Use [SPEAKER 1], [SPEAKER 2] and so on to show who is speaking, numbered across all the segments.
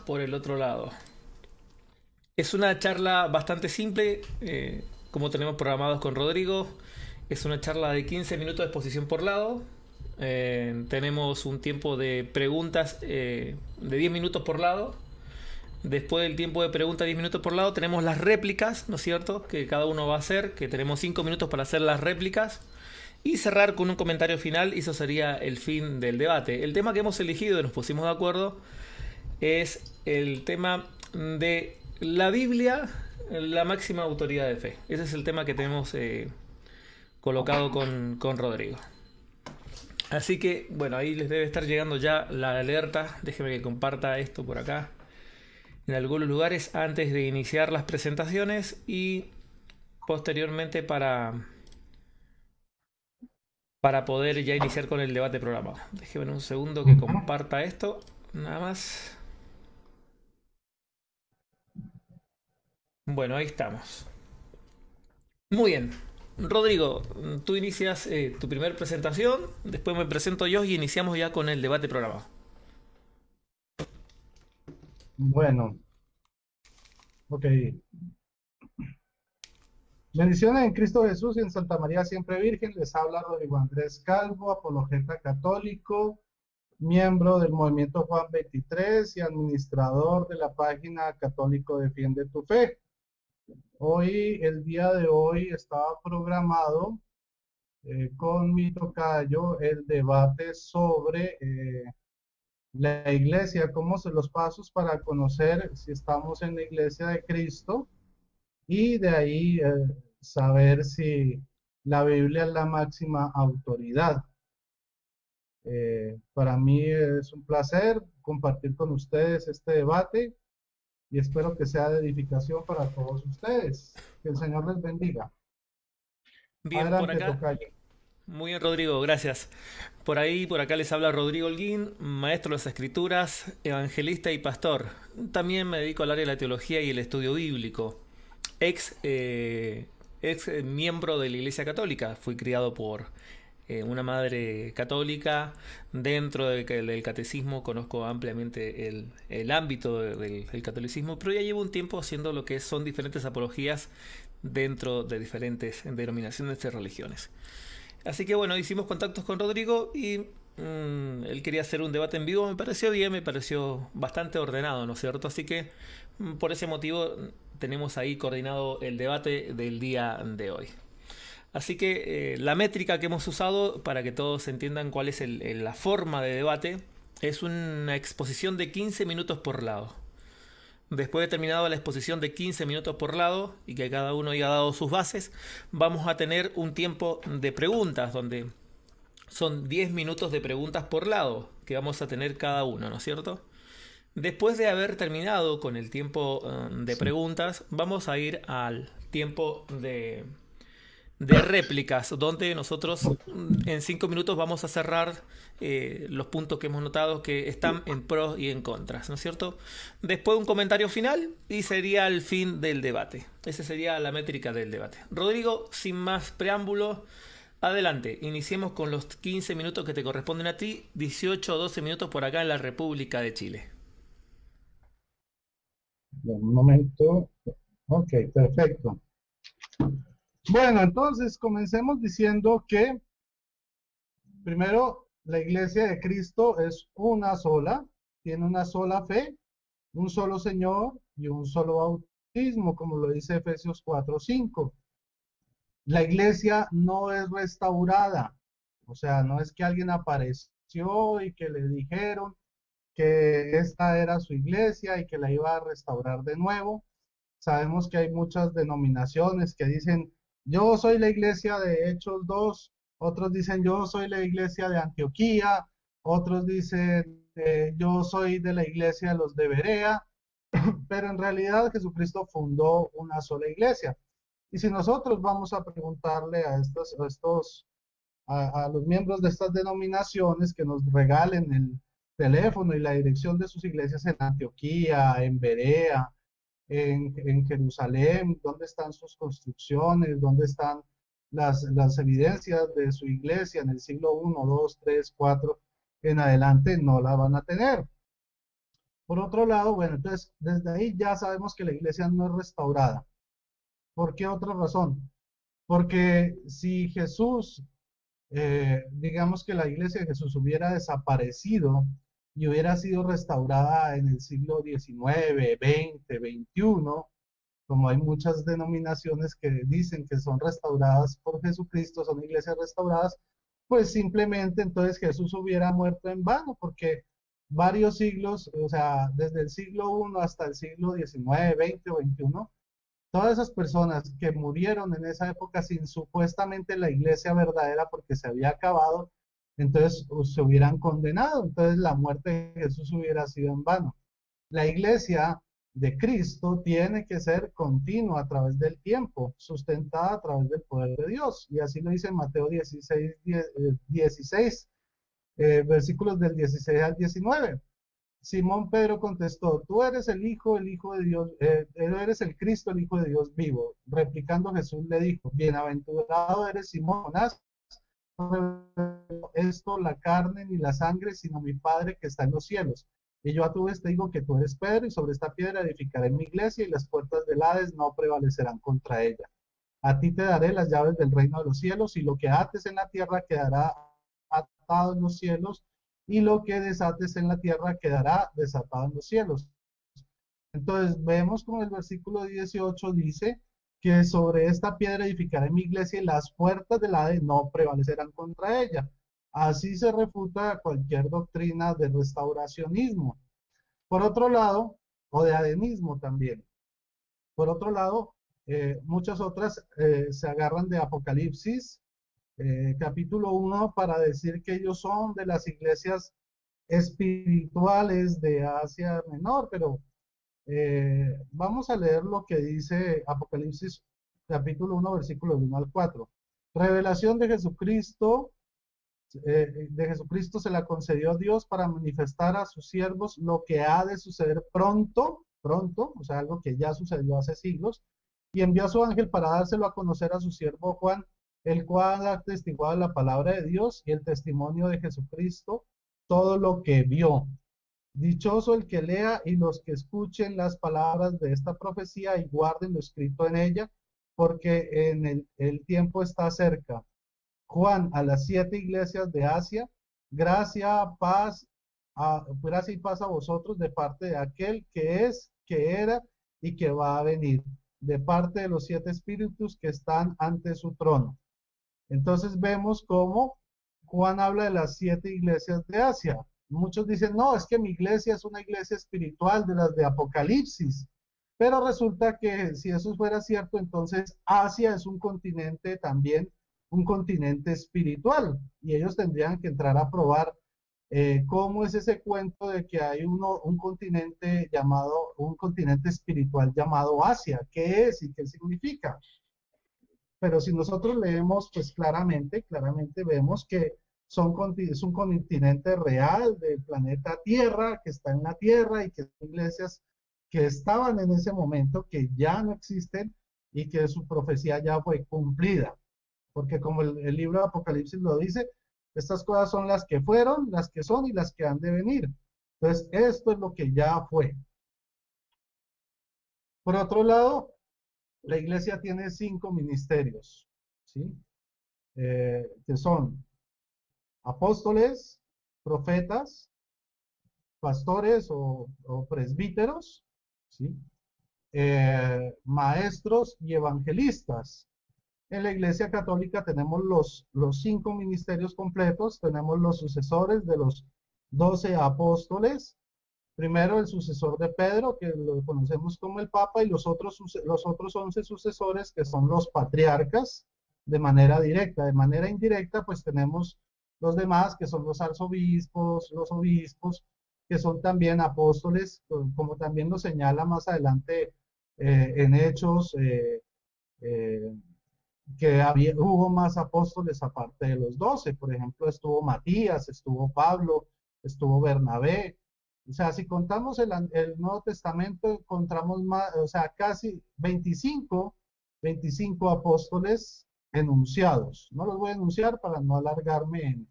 [SPEAKER 1] por el otro lado. Es una charla bastante simple, como tenemos programados con Rodrigo. Es una charla de 15 minutos de exposición por lado. Tenemos un tiempo de preguntas de 10 minutos por lado. Después del tiempo de preguntas 10 minutos por lado, tenemos las réplicas, ¿no es cierto? Que cada uno va a hacer, que tenemos 5 minutos para hacer las réplicas. Y cerrar con un comentario final, y eso sería el fin del debate. El tema que hemos elegido y nos pusimos de acuerdo es el tema de la Biblia, la máxima autoridad de fe. Ese es el tema que tenemos colocado con Rodrigo. Así que, bueno, ahí les debe estar llegando ya la alerta. Déjeme que comparta esto por acá en algunos lugares antes de iniciar las presentaciones y posteriormente para poder ya iniciar con el debate programado. Déjeme un segundo que comparta esto, nada más. Bueno, ahí estamos. Muy bien. Rodrigo, tú inicias tu primer presentación, después me presento yo y iniciamos ya con el debate programado.
[SPEAKER 2] Bueno, ok. Bendiciones en Cristo Jesús y en Santa María Siempre Virgen. Les habla Rodrigo Andrés Calvo, apologeta católico, miembro del Movimiento Juan 23 y administrador de la página Católico Defiende tu Fe. El día de hoy, estaba programado con mi tocayo el debate sobre la iglesia, cómo son los pasos para conocer si estamos en la iglesia de Cristo y de ahí saber si la Biblia es la máxima autoridad. Para mí es un placer compartir con ustedes este debate y espero que sea de edificación para todos ustedes. Que el Señor les bendiga.
[SPEAKER 1] Bien, por
[SPEAKER 2] Adelante,
[SPEAKER 1] acá.
[SPEAKER 2] tocayo.
[SPEAKER 1] Muy bien, Rodrigo, gracias. Por ahí, por acá les habla Rodrigo Holguín, maestro de las escrituras, evangelista y pastor. También me dedico al área de la teología y el estudio bíblico. Ex, ex miembro de la Iglesia Católica. Fui criado por una madre católica. Dentro del catecismo conozco ampliamente el ámbito del catolicismo, pero ya llevo un tiempo haciendo lo que son diferentes apologías dentro de diferentes denominaciones de religiones. Así que bueno, hicimos contactos con Rodrigo y él quería hacer un debate en vivo. Me pareció bien, me pareció bastante ordenado, ¿no es cierto? Así que por ese motivo tenemos ahí coordinado el debate del día de hoy. Así que la métrica que hemos usado para que todos entiendan cuál es la forma de debate es una exposición de 15 minutos por lado. Después de terminado la exposición de 15 minutos por lado y que cada uno haya dado sus bases, vamos a tener un tiempo de preguntas donde son 10 minutos de preguntas por lado que vamos a tener cada uno, ¿no es cierto? Después de haber terminado con el tiempo de
[SPEAKER 2] Sí.
[SPEAKER 1] preguntas, vamos a ir al tiempo de réplicas, donde nosotros en 5 minutos vamos a cerrar los puntos que hemos notado que están en pros y en contras, ¿no es cierto? Después un comentario final y sería el fin del debate. Esa sería la métrica del debate. Rodrigo, sin más preámbulos, adelante. Iniciemos con los 15 minutos que te corresponden a ti, 18 o 12 minutos por acá en la República de Chile.
[SPEAKER 2] Un momento. Ok, perfecto. Bueno, entonces comencemos diciendo que primero la iglesia de Cristo es una sola, tiene una sola fe, un solo Señor y un solo bautismo, como lo dice Efesios 4:5. La iglesia no es restaurada, o sea, no es que alguien apareció y que le dijeron que esta era su iglesia y que la iba a restaurar de nuevo. Sabemos que hay muchas denominaciones que dicen, yo soy la iglesia de Hechos 2, otros dicen, yo soy la iglesia de Antioquía, otros dicen, yo soy de la iglesia de los de Berea, pero en realidad Jesucristo fundó una sola iglesia. Y si nosotros vamos a preguntarle a los miembros de estas denominaciones que nos regalen el teléfono y la dirección de sus iglesias en Antioquía, en Berea, en Jerusalén, dónde están sus construcciones, dónde están las evidencias de su iglesia en el siglo I, II, III, IV en adelante, no la van a tener. Por otro lado, bueno, entonces desde ahí ya sabemos que la iglesia no es restaurada. ¿Por qué otra razón? Porque si Jesús, digamos que la iglesia de Jesús hubiera desaparecido y hubiera sido restaurada en el siglo XIX, XX, XXI, como hay muchas denominaciones que dicen que son restauradas por Jesucristo, son iglesias restauradas, pues simplemente entonces Jesús hubiera muerto en vano, porque varios siglos, o sea, desde el siglo I hasta el siglo XIX, XX o XXI, todas esas personas que murieron en esa época sin supuestamente la iglesia verdadera porque se había acabado, entonces se hubieran condenado, entonces la muerte de Jesús hubiera sido en vano. La iglesia de Cristo tiene que ser continua a través del tiempo, sustentada a través del poder de Dios. Y así lo dice en Mateo 16, versículos del 16 al 19. Simón Pedro contestó, tú eres el hijo de Dios, eres el Cristo, el Hijo de Dios vivo. Replicando Jesús le dijo, bienaventurado eres Simón, Jonás, esto la carne ni la sangre, sino mi Padre que está en los cielos. Y yo a tu vez te digo que tú eres Pedro, y sobre esta piedra edificaré mi iglesia, y las puertas del Hades no prevalecerán contra ella. A ti te daré las llaves del reino de los cielos, y lo que ates en la tierra quedará atado en los cielos, y lo que desates en la tierra quedará desatado en los cielos. Entonces vemos como el versículo 18 dice que sobre esta piedra edificaré mi iglesia y las puertas del Hades no prevalecerán contra ella. Así se refuta cualquier doctrina de restauracionismo. Por otro lado, o de adenismo también. Por otro lado, muchas otras se agarran de Apocalipsis, capítulo 1, para decir que ellos son de las iglesias espirituales de Asia Menor, pero vamos a leer lo que dice Apocalipsis capítulo 1, versículo 1 al 4. Revelación de Jesucristo se la concedió Dios para manifestar a sus siervos lo que ha de suceder pronto, pronto, o sea, algo que ya sucedió hace siglos, y envió a su ángel para dárselo a conocer a su siervo Juan, el cual ha testiguado la palabra de Dios y el testimonio de Jesucristo, todo lo que vio. Dichoso el que lea y los que escuchen las palabras de esta profecía y guarden lo escrito en ella, porque en el tiempo está cerca. Juan, a las 7 iglesias de Asia, gracia y paz a vosotros de parte de aquel que es, que era y que va a venir, de parte de los 7 espíritus que están ante su trono. Entonces vemos cómo Juan habla de las 7 iglesias de Asia. Muchos dicen, no, es que mi iglesia es una iglesia espiritual de las de Apocalipsis. Pero resulta que si eso fuera cierto, entonces Asia es un continente también, un continente espiritual. Y ellos tendrían que entrar a probar cómo es ese cuento de que hay un continente llamado, un continente espiritual llamado Asia. ¿Qué es y qué significa? Pero si nosotros leemos, pues claramente vemos que es un continente real del planeta Tierra, que está en la Tierra y que son iglesias que estaban en ese momento, que ya no existen y que su profecía ya fue cumplida. Porque como el libro de Apocalipsis lo dice, estas cosas son las que fueron, las que son y las que han de venir. Entonces, esto es lo que ya fue. Por otro lado, la iglesia tiene 5 ministerios, ¿sí? Que son apóstoles, profetas, pastores o presbíteros, ¿sí? Maestros y evangelistas. En la Iglesia Católica tenemos los 5 ministerios completos, tenemos los sucesores de los 12 apóstoles, primero el sucesor de Pedro, que lo conocemos como el Papa, y los otros 11 sucesores, que son los patriarcas, de manera directa. De manera indirecta, pues tenemos los demás, que son los arzobispos, los obispos, que son también apóstoles, como también lo señala más adelante en Hechos, que hubo más apóstoles aparte de los 12. Por ejemplo, estuvo Matías, estuvo Pablo, estuvo Bernabé. O sea, si contamos el Nuevo Testamento, encontramos más, o sea, casi 25 apóstoles enunciados. No los voy a enunciar para no alargarme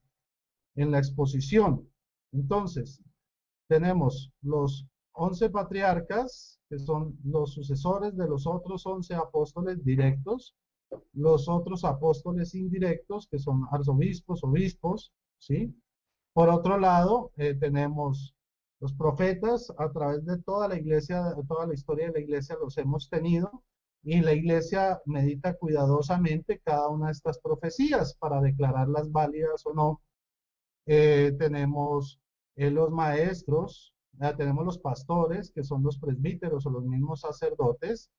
[SPEAKER 2] en la exposición. Entonces, tenemos los 11 patriarcas, que son los sucesores de los otros 11 apóstoles directos, los otros apóstoles indirectos, que son arzobispos, obispos, ¿sí? Por otro lado, tenemos los profetas, a través de toda la iglesia, de toda la historia de la iglesia los hemos tenido, y la iglesia medita cuidadosamente cada una de estas profecías para declararlas válidas o no. Tenemos los maestros, tenemos los pastores, que son los presbíteros o los mismos sacerdotes.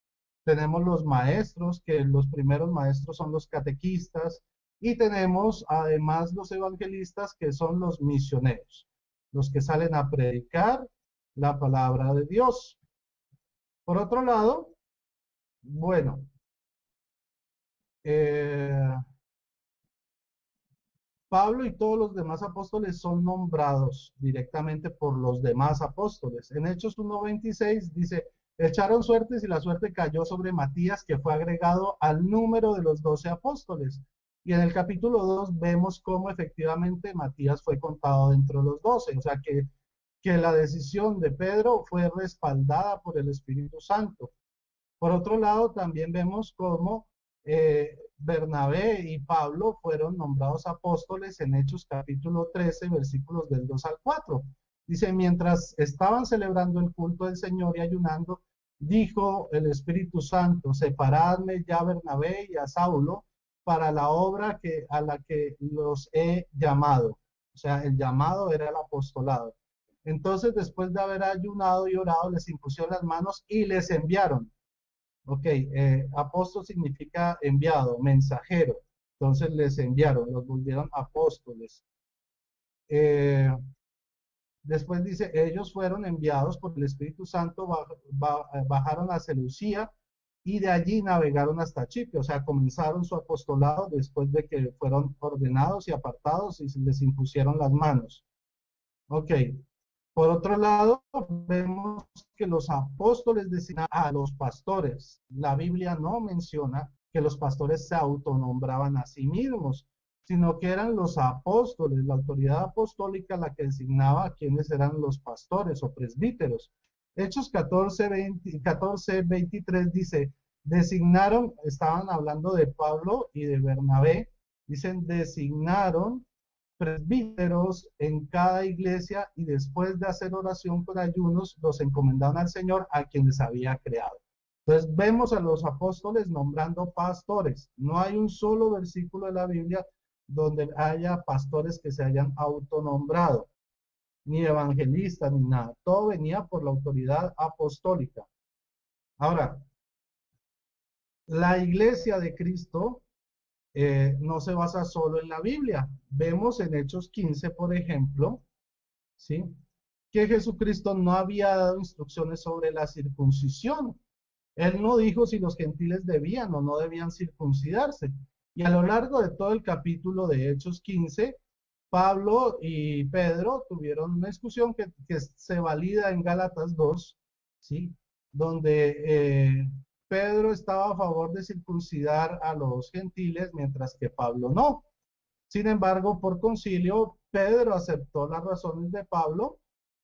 [SPEAKER 2] Tenemos los maestros, que los primeros maestros son los catequistas. Y tenemos además los evangelistas, que son los misioneros, los que salen a predicar la palabra de Dios. Por otro lado, bueno, Pablo y todos los demás apóstoles son nombrados directamente por los demás apóstoles. En Hechos 1:26 dice, echaron suertes y la suerte cayó sobre Matías, que fue agregado al número de los 12 apóstoles. Y en el capítulo 2 vemos cómo efectivamente Matías fue contado dentro de los 12. O sea que la decisión de Pedro fue respaldada por el Espíritu Santo. Por otro lado, también vemos cómo Bernabé y Pablo fueron nombrados apóstoles en Hechos capítulo 13, versículos del 2 al 4. Dice, mientras estaban celebrando el culto del Señor y ayunando, dijo el Espíritu Santo, separadme ya a Bernabé y a Saulo para la obra a la que los he llamado. O sea, el llamado era el apostolado. Entonces, después de haber ayunado y orado, les impusieron las manos y les enviaron. Ok, apóstol significa enviado, mensajero. Entonces les enviaron, los volvieron apóstoles. Después dice, ellos fueron enviados por el Espíritu Santo, bajaron a Seleucía y de allí navegaron hasta Chipre. O sea, comenzaron su apostolado después de que fueron ordenados y apartados y les impusieron las manos. Ok. Por otro lado, vemos que los apóstoles designaban a los pastores. La Biblia no menciona que los pastores se autonombraban a sí mismos, sino que eran los apóstoles, la autoridad apostólica la que designaba a quienes eran los pastores o presbíteros. Hechos 14:23 dice, designaron, estaban hablando de Pablo y de Bernabé, dicen, designaron presbíteros en cada iglesia y después de hacer oración con ayunos, los encomendaron al Señor a quien les había creado. Entonces vemos a los apóstoles nombrando pastores. No hay un solo versículo de la Biblia donde haya pastores que se hayan autonombrado, ni evangelistas, ni nada. Todo venía por la autoridad apostólica. Ahora, la iglesia de Cristo no se basa solo en la Biblia. Vemos en Hechos 15, por ejemplo, ¿sí?, que Jesucristo no había dado instrucciones sobre la circuncisión. Él no dijo si los gentiles debían o no debían circuncidarse. Y a lo largo de todo el capítulo de Hechos 15, Pablo y Pedro tuvieron una discusión que se valida en Gálatas 2, ¿sí?, donde Pedro estaba a favor de circuncidar a los gentiles, mientras que Pablo no. Sin embargo, por concilio, Pedro aceptó las razones de Pablo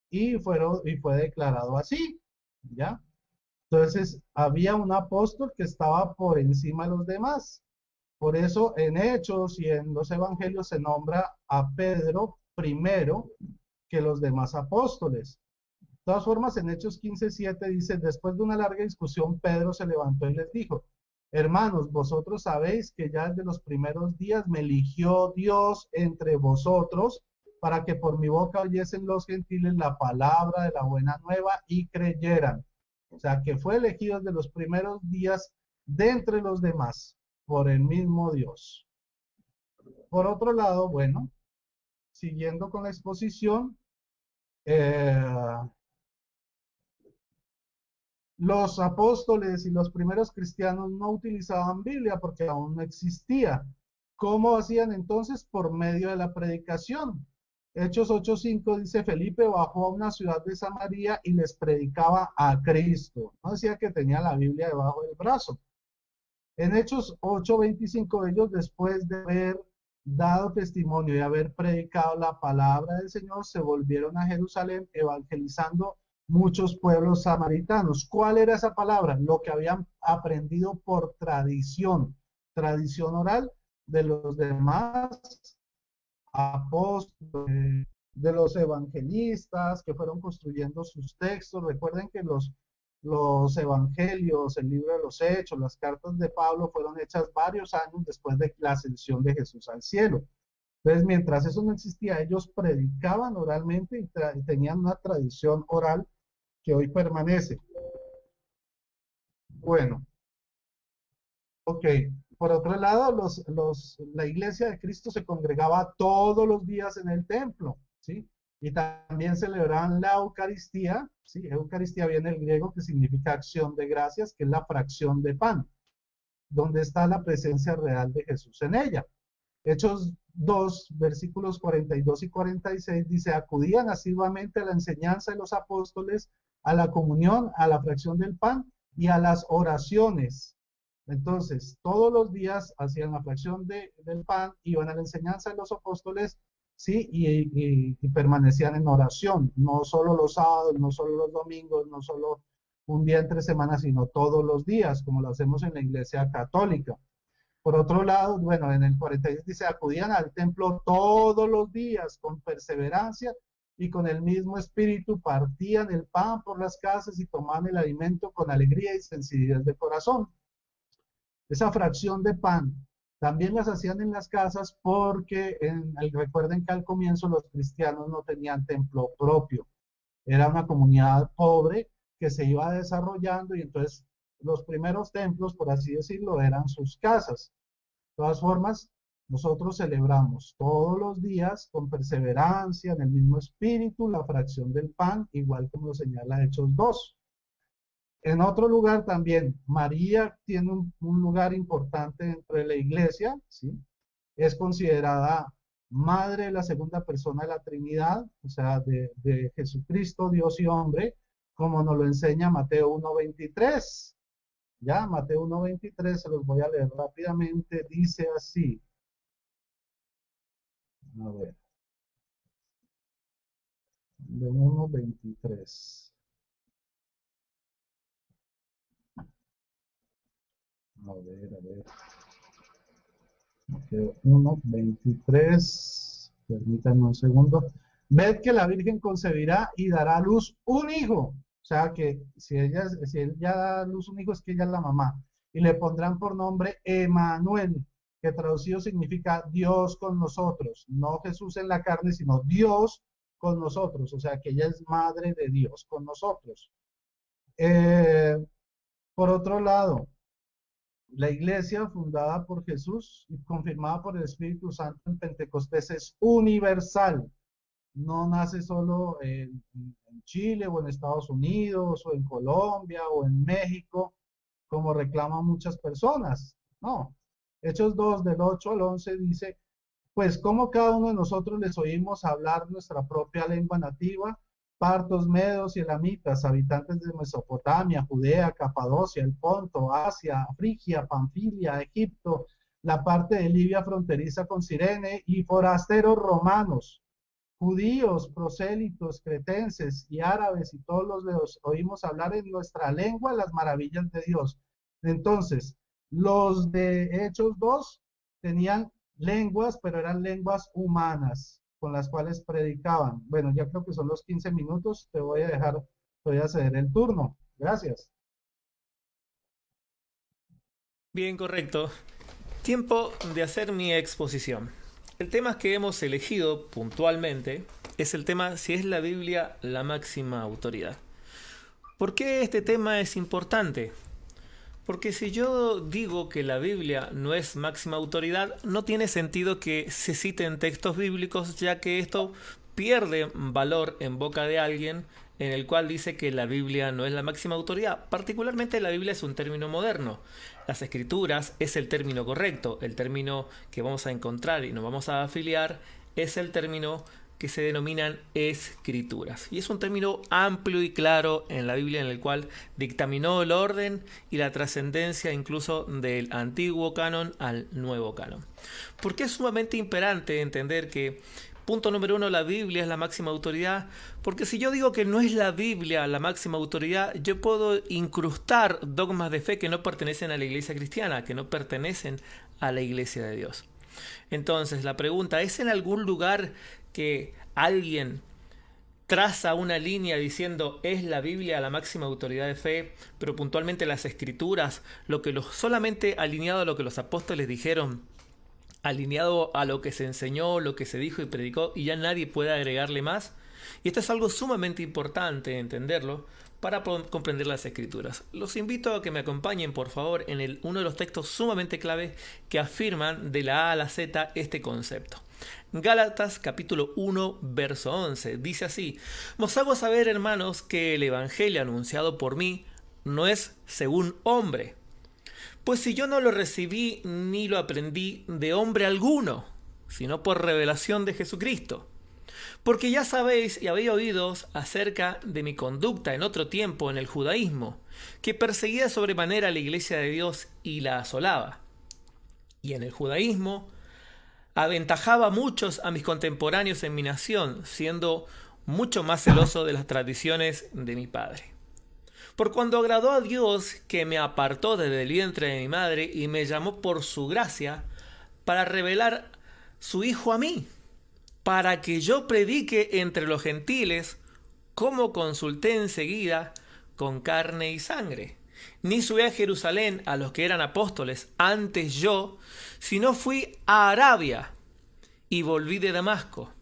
[SPEAKER 2] y fue declarado así, ¿ya? Entonces, había un apóstol que estaba por encima de los demás. Por eso, en Hechos y en los Evangelios se nombra a Pedro primero que los demás apóstoles. De todas formas, en Hechos 15:7 dice, después de una larga discusión, Pedro se levantó y les dijo, hermanos, vosotros sabéis que ya desde los primeros días me eligió Dios entre vosotros para que por mi boca oyesen los gentiles la palabra de la buena nueva y creyeran. O sea, que fue elegido desde los primeros días de entre los demás por el mismo Dios. Por otro lado, bueno, siguiendo con la exposición, los apóstoles y los primeros cristianos no utilizaban Biblia porque aún no existía. ¿Cómo hacían entonces? Por medio de la predicación. Hechos 8:5 dice, Felipe bajó a una ciudad de Samaria y les predicaba a Cristo. No decía que tenía la Biblia debajo del brazo. En Hechos 8:25 ellos, después de haber dado testimonio y haber predicado la palabra del Señor, se volvieron a Jerusalén evangelizando muchos pueblos samaritanos. ¿Cuál era esa palabra? Lo que habían aprendido por tradición oral de los demás apóstoles, de los evangelistas que fueron construyendo sus textos. Recuerden que los evangelios, el libro de los Hechos, las cartas de Pablo fueron hechas varios años después de la ascensión de Jesús al cielo. Entonces, mientras eso no existía, ellos predicaban oralmente y tenían una tradición oral que hoy permanece. Bueno, ok. Por otro lado, la iglesia de Cristo se congregaba todos los días en el templo, ¿sí? Y también celebraban la Eucaristía, ¿sí? Eucaristía viene del griego que significa acción de gracias, que es la fracción de pan, donde está la presencia real de Jesús en ella. Hechos 2, versículos 42 y 46 dice, acudían asiduamente a la enseñanza de los apóstoles, a la comunión, a la fracción del pan y a las oraciones. Entonces, todos los días hacían la fracción del pan, iban a la enseñanza de los apóstoles, sí, y permanecían en oración, no solo los sábados, no solo los domingos, no solo un día entre semanas, sino todos los días, como lo hacemos en la iglesia católica. Por otro lado, bueno, en el 46 dice, acudían al templo todos los días con perseverancia y con el mismo espíritu partían el pan por las casas y tomaban el alimento con alegría y sencillez de corazón. Esa fracción de pan también las hacían en las casas porque recuerden que al comienzo los cristianos no tenían templo propio. Era una comunidad pobre que se iba desarrollando y entonces los primeros templos, por así decirlo, eran sus casas. De todas formas, nosotros celebramos todos los días con perseverancia en el mismo espíritu la fracción del pan, igual como lo señala Hechos 2. En otro lugar también, María tiene un lugar importante dentro de la iglesia, ¿sí? Es considerada madre de la segunda persona de la Trinidad, o sea, de Jesucristo, Dios y hombre, como nos lo enseña Mateo 1:23. Ya, Mateo 1:23, se los voy a leer rápidamente, dice así. A ver. De 1:23. A ver. 1:23. Permítanme un segundo. Ved que la Virgen concebirá y dará a luz un hijo. O sea que si ella da a luz un hijo es que ella es la mamá. Y le pondrán por nombre Emanuel, que traducido significa Dios con nosotros. No Jesús en la carne, sino Dios con nosotros. O sea que ella es madre de Dios con nosotros. Por otro lado, la iglesia fundada por Jesús y confirmada por el Espíritu Santo en Pentecostés es universal. No nace solo en Chile o en Estados Unidos o en Colombia o en México, como reclaman muchas personas. No. Hechos 2, del 8 al 11 dice, pues como cada uno de nosotros les oímos hablar nuestra propia lengua nativa, partos, medos y elamitas, habitantes de Mesopotamia, Judea, Capadocia, el Ponto, Asia, Frigia, Panfilia, Egipto, la parte de Libia fronteriza con Cirene y forasteros romanos, judíos, prosélitos, cretenses y árabes y todos los oímos hablar en nuestra lengua las maravillas de Dios. Entonces, los de Hechos 2 tenían lenguas, pero eran lenguas humanas con las cuales predicaban. Bueno, ya creo que son los 15 minutos, te voy a ceder el turno. Gracias.
[SPEAKER 1] Bien, correcto. Tiempo de hacer mi exposición. El tema que hemos elegido puntualmente es el tema si es la Biblia la máxima autoridad. ¿Por qué este tema es importante? Porque si yo digo que la Biblia no es máxima autoridad, no tiene sentido que se citen textos bíblicos, ya que esto pierde valor en boca de alguien en el cual dice que la Biblia no es la máxima autoridad. Particularmente la Biblia es un término moderno. Las escrituras es el término correcto. El término que vamos a encontrar y nos vamos a afiliar es el término que se denominan escrituras. Y es un término amplio y claro en la Biblia en el cual dictaminó el orden y la trascendencia incluso del antiguo canon al nuevo canon. Porque es sumamente imperante entender que Punto número 1, la Biblia es la máxima autoridad, porque si yo digo que no es la Biblia la máxima autoridad, yo puedo incrustar dogmas de fe que no pertenecen a la iglesia cristiana, que no pertenecen a la iglesia de Dios. Entonces, la pregunta, ¿es en algún lugar que alguien traza una línea diciendo es la Biblia la máxima autoridad de fe, pero puntualmente las Escrituras, solamente alineado a lo que los apóstoles dijeron, alineado a lo que se enseñó, lo que se dijo y predicó, y ya nadie puede agregarle más? Y esto es algo sumamente importante entenderlo para comprender las Escrituras. Los invito a que me acompañen, por favor, en uno de los textos sumamente claves que afirman de la A a la Z este concepto. Gálatas capítulo 1, verso 11, dice así: os hago saber, hermanos, que el evangelio anunciado por mí no es según hombre, pues si yo no lo recibí ni lo aprendí de hombre alguno, sino por revelación de Jesucristo. Porque ya sabéis y habéis oído acerca de mi conducta en otro tiempo en el judaísmo, que perseguía sobremanera a la iglesia de Dios y la asolaba. Y en el judaísmo aventajaba a muchos a mis contemporáneos en mi nación, siendo mucho más celoso de las tradiciones de mi padre. Por cuando agradó a Dios, que me apartó desde el vientre de mi madre y me llamó por su gracia para revelar su Hijo a mí, para que yo predique entre los gentiles, como consulté enseguida con carne y sangre. Ni subí a Jerusalén a los que eran apóstoles antes yo, sino fui a Arabia y volví de Damasco.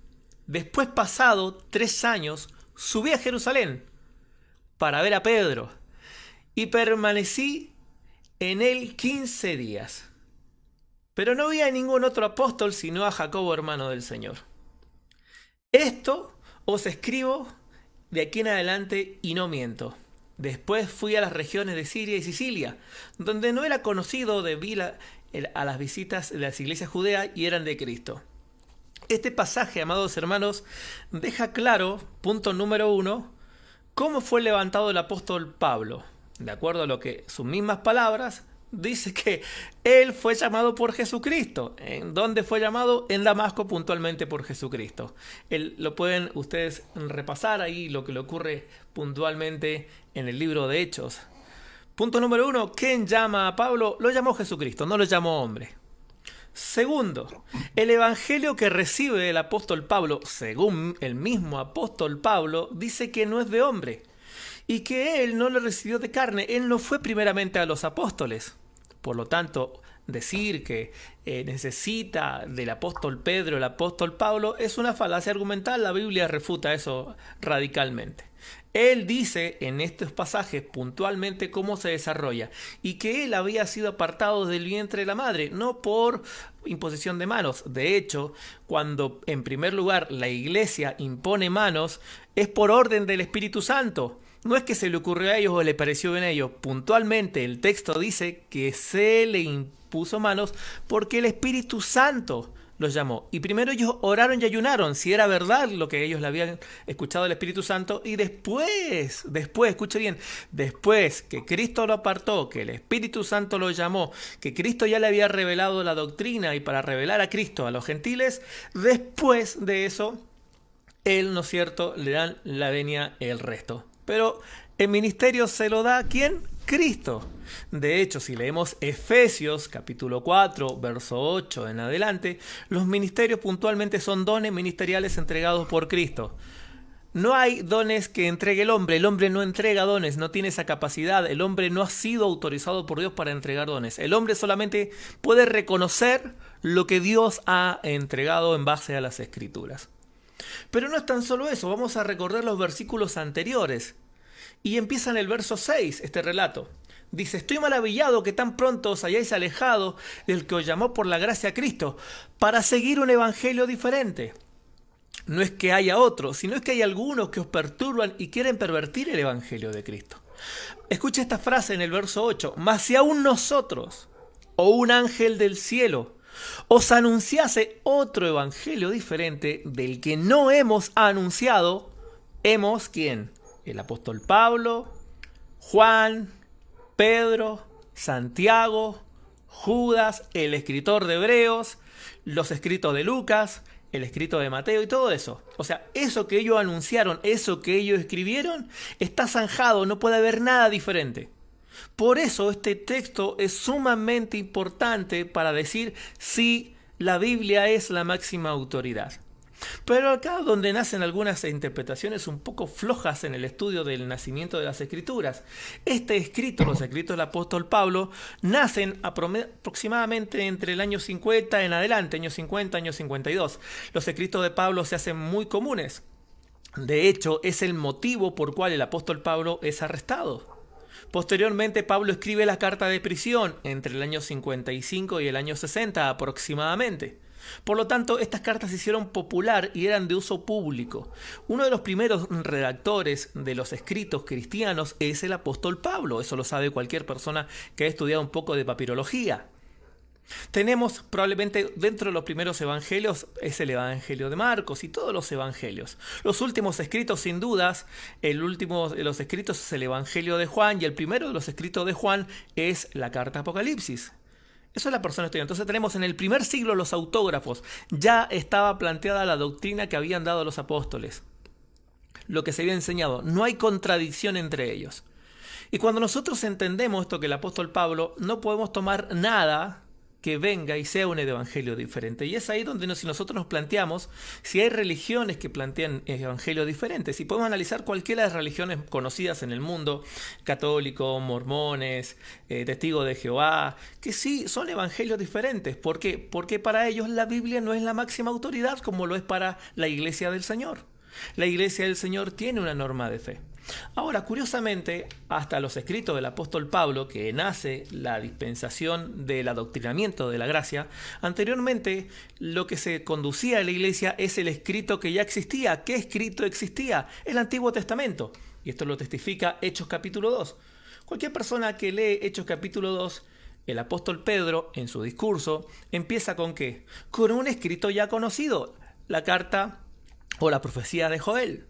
[SPEAKER 1] Después, pasado 3 años, subí a Jerusalén para ver a Pedro y permanecí en él 15 días. Pero no vi a ningún otro apóstol sino a Jacobo, hermano del Señor. Esto os escribo de aquí en adelante y no miento. Después fui a las regiones de Siria y Sicilia, donde no era conocido debido a las visitas de las iglesias judeas y eran de Cristo. Este pasaje, amados hermanos, deja claro, punto número 1, cómo fue levantado el apóstol Pablo. De acuerdo a lo que sus mismas palabras, dice que él fue llamado por Jesucristo. ¿En dónde fue llamado? En Damasco, puntualmente por Jesucristo. Lo pueden ustedes repasar ahí, lo que le ocurre puntualmente en el libro de Hechos. Punto número 1, ¿quién llama a Pablo? Lo llamó Jesucristo, no lo llamó hombre. Segundo, el evangelio que recibe el apóstol Pablo, según el mismo apóstol Pablo, dice que no es de hombre y que él no lo recibió de carne. Él no fue primeramente a los apóstoles. Por lo tanto, decir que necesita del apóstol Pedro, el apóstol Pablo, es una falacia argumental. La Biblia refuta eso radicalmente. Él dice en estos pasajes puntualmente cómo se desarrolla y que él había sido apartado del vientre de la madre, no por imposición de manos. De hecho, cuando en primer lugar la iglesia impone manos, es por orden del Espíritu Santo. No es que se le ocurrió a ellos o le pareció bien a ellos. Puntualmente el texto dice que se le impuso manos porque el Espíritu Santo los llamó. Y primero ellos oraron y ayunaron, si era verdad lo que ellos le habían escuchado del Espíritu Santo. Y después, escuche bien, después que Cristo lo apartó, que el Espíritu Santo lo llamó, que Cristo ya le había revelado la doctrina y para revelar a Cristo a los gentiles, después de eso, él, ¿no es cierto?, le dan la venia el resto. Pero el ministerio se lo da ¿a quién? Cristo. De hecho, si leemos Efesios capítulo 4, verso 8 en adelante, los ministerios puntualmente son dones ministeriales entregados por Cristo. No hay dones que entregue el hombre no entrega dones, no tiene esa capacidad, el hombre no ha sido autorizado por Dios para entregar dones. El hombre solamente puede reconocer lo que Dios ha entregado en base a las Escrituras. Pero no es tan solo eso, vamos a recordar los versículos anteriores. Y empieza en el verso 6 este relato. Dice: estoy maravillado que tan pronto os hayáis alejado del que os llamó por la gracia a Cristo para seguir un evangelio diferente. No es que haya otro, sino es que hay algunos que os perturban y quieren pervertir el evangelio de Cristo. Escucha esta frase en el verso 8. Mas si aún nosotros o un ángel del cielo os anunciase otro evangelio diferente del que no hemos anunciado, hemos, ¿quién? El apóstol Pablo, Juan, Pedro, Santiago, Judas, el escritor de Hebreos, los escritos de Lucas, el escrito de Mateo y todo eso. O sea, eso que ellos anunciaron, eso que ellos escribieron, está zanjado, no puede haber nada diferente. Por eso este texto es sumamente importante para decir si la Biblia es la máxima autoridad. Pero acá donde nacen algunas interpretaciones un poco flojas en el estudio del nacimiento de las Escrituras. Este escrito, los escritos del apóstol Pablo, nacen aproximadamente entre el año 50 en adelante, año 50, año 52. Los escritos de Pablo se hacen muy comunes. De hecho, es el motivo por cual el apóstol Pablo es arrestado. Posteriormente, Pablo escribe la carta de prisión entre el año 55 y el año 60 aproximadamente. Por lo tanto, estas cartas se hicieron popular y eran de uso público. Uno de los primeros redactores de los escritos cristianos es el apóstol Pablo. Eso lo sabe cualquier persona que ha estudiado un poco de papirología. Tenemos probablemente dentro de los primeros evangelios es el evangelio de Marcos y todos los evangelios. Los últimos escritos, sin dudas, el último de los escritos es el evangelio de Juan y el primero de los escritos de Juan es la carta Apocalipsis. Eso es la persona estudiante. Entonces tenemos en el primer siglo los autógrafos. Ya estaba planteada la doctrina que habían dado los apóstoles. Lo que se había enseñado. No hay contradicción entre ellos. Y cuando nosotros entendemos esto que el apóstol Pablo, no podemos tomar nada que venga y sea un evangelio diferente. Y es ahí donde si nosotros nos planteamos si hay religiones que plantean evangelios diferentes. Y podemos analizar cualquiera de las religiones conocidas en el mundo, católicos, mormones, testigos de Jehová, que sí son evangelios diferentes. ¿Por qué? Porque para ellos la Biblia no es la máxima autoridad como lo es para la Iglesia del Señor. La Iglesia del Señor tiene una norma de fe. Ahora, curiosamente, hasta los escritos del apóstol Pablo, que nace la dispensación del adoctrinamiento de la gracia, anteriormente lo que se conducía a la iglesia es el escrito que ya existía. ¿Qué escrito existía? El Antiguo Testamento. Y esto lo testifica Hechos capítulo 2. Cualquier persona que lee Hechos capítulo 2, el apóstol Pedro, en su discurso, empieza ¿con qué? Con un escrito ya conocido, la carta o la profecía de Joel.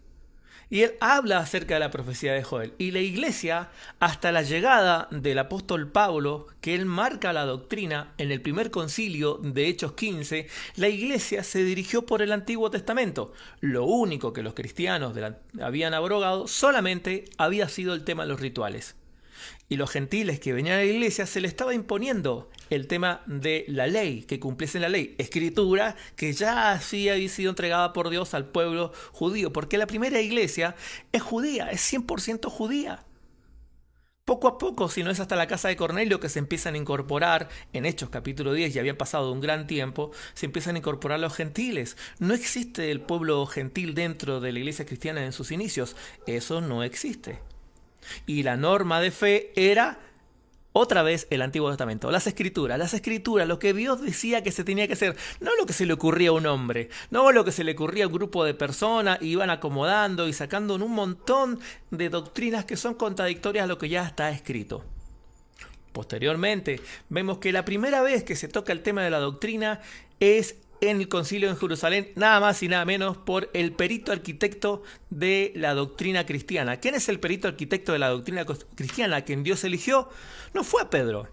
[SPEAKER 1] Y él habla acerca de la profecía de Joel. Y la iglesia, hasta la llegada del apóstol Pablo, que él marca la doctrina en el primer concilio de Hechos 15, la iglesia se dirigió por el Antiguo Testamento. Lo único que los cristianos habían abrogado solamente había sido el tema de los rituales. Y los gentiles que venían a la iglesia se les estaba imponiendo el tema de la ley, que cumpliesen la ley, escritura que ya así había sido entregada por Dios al pueblo judío, porque la primera iglesia es judía, es 100% judía. Poco a poco, si no es hasta la casa de Cornelio que se empiezan a incorporar, en Hechos capítulo 10, ya había pasado un gran tiempo, se empiezan a incorporar los gentiles. No existe el pueblo gentil dentro de la iglesia cristiana en sus inicios, eso no existe. Y la norma de fe era otra vez el Antiguo Testamento, las escrituras, lo que Dios decía que se tenía que hacer, no lo que se le ocurría a un hombre, no lo que se le ocurría a un grupo de personas, y iban acomodando y sacando un montón de doctrinas que son contradictorias a lo que ya está escrito. Posteriormente, vemos que la primera vez que se toca el tema de la doctrina es en el concilio en Jerusalén, nada más y nada menos por el perito arquitecto de la doctrina cristiana. ¿Quién es el perito arquitecto de la doctrina cristiana? ¿Quién Dios eligió? No fue Pedro,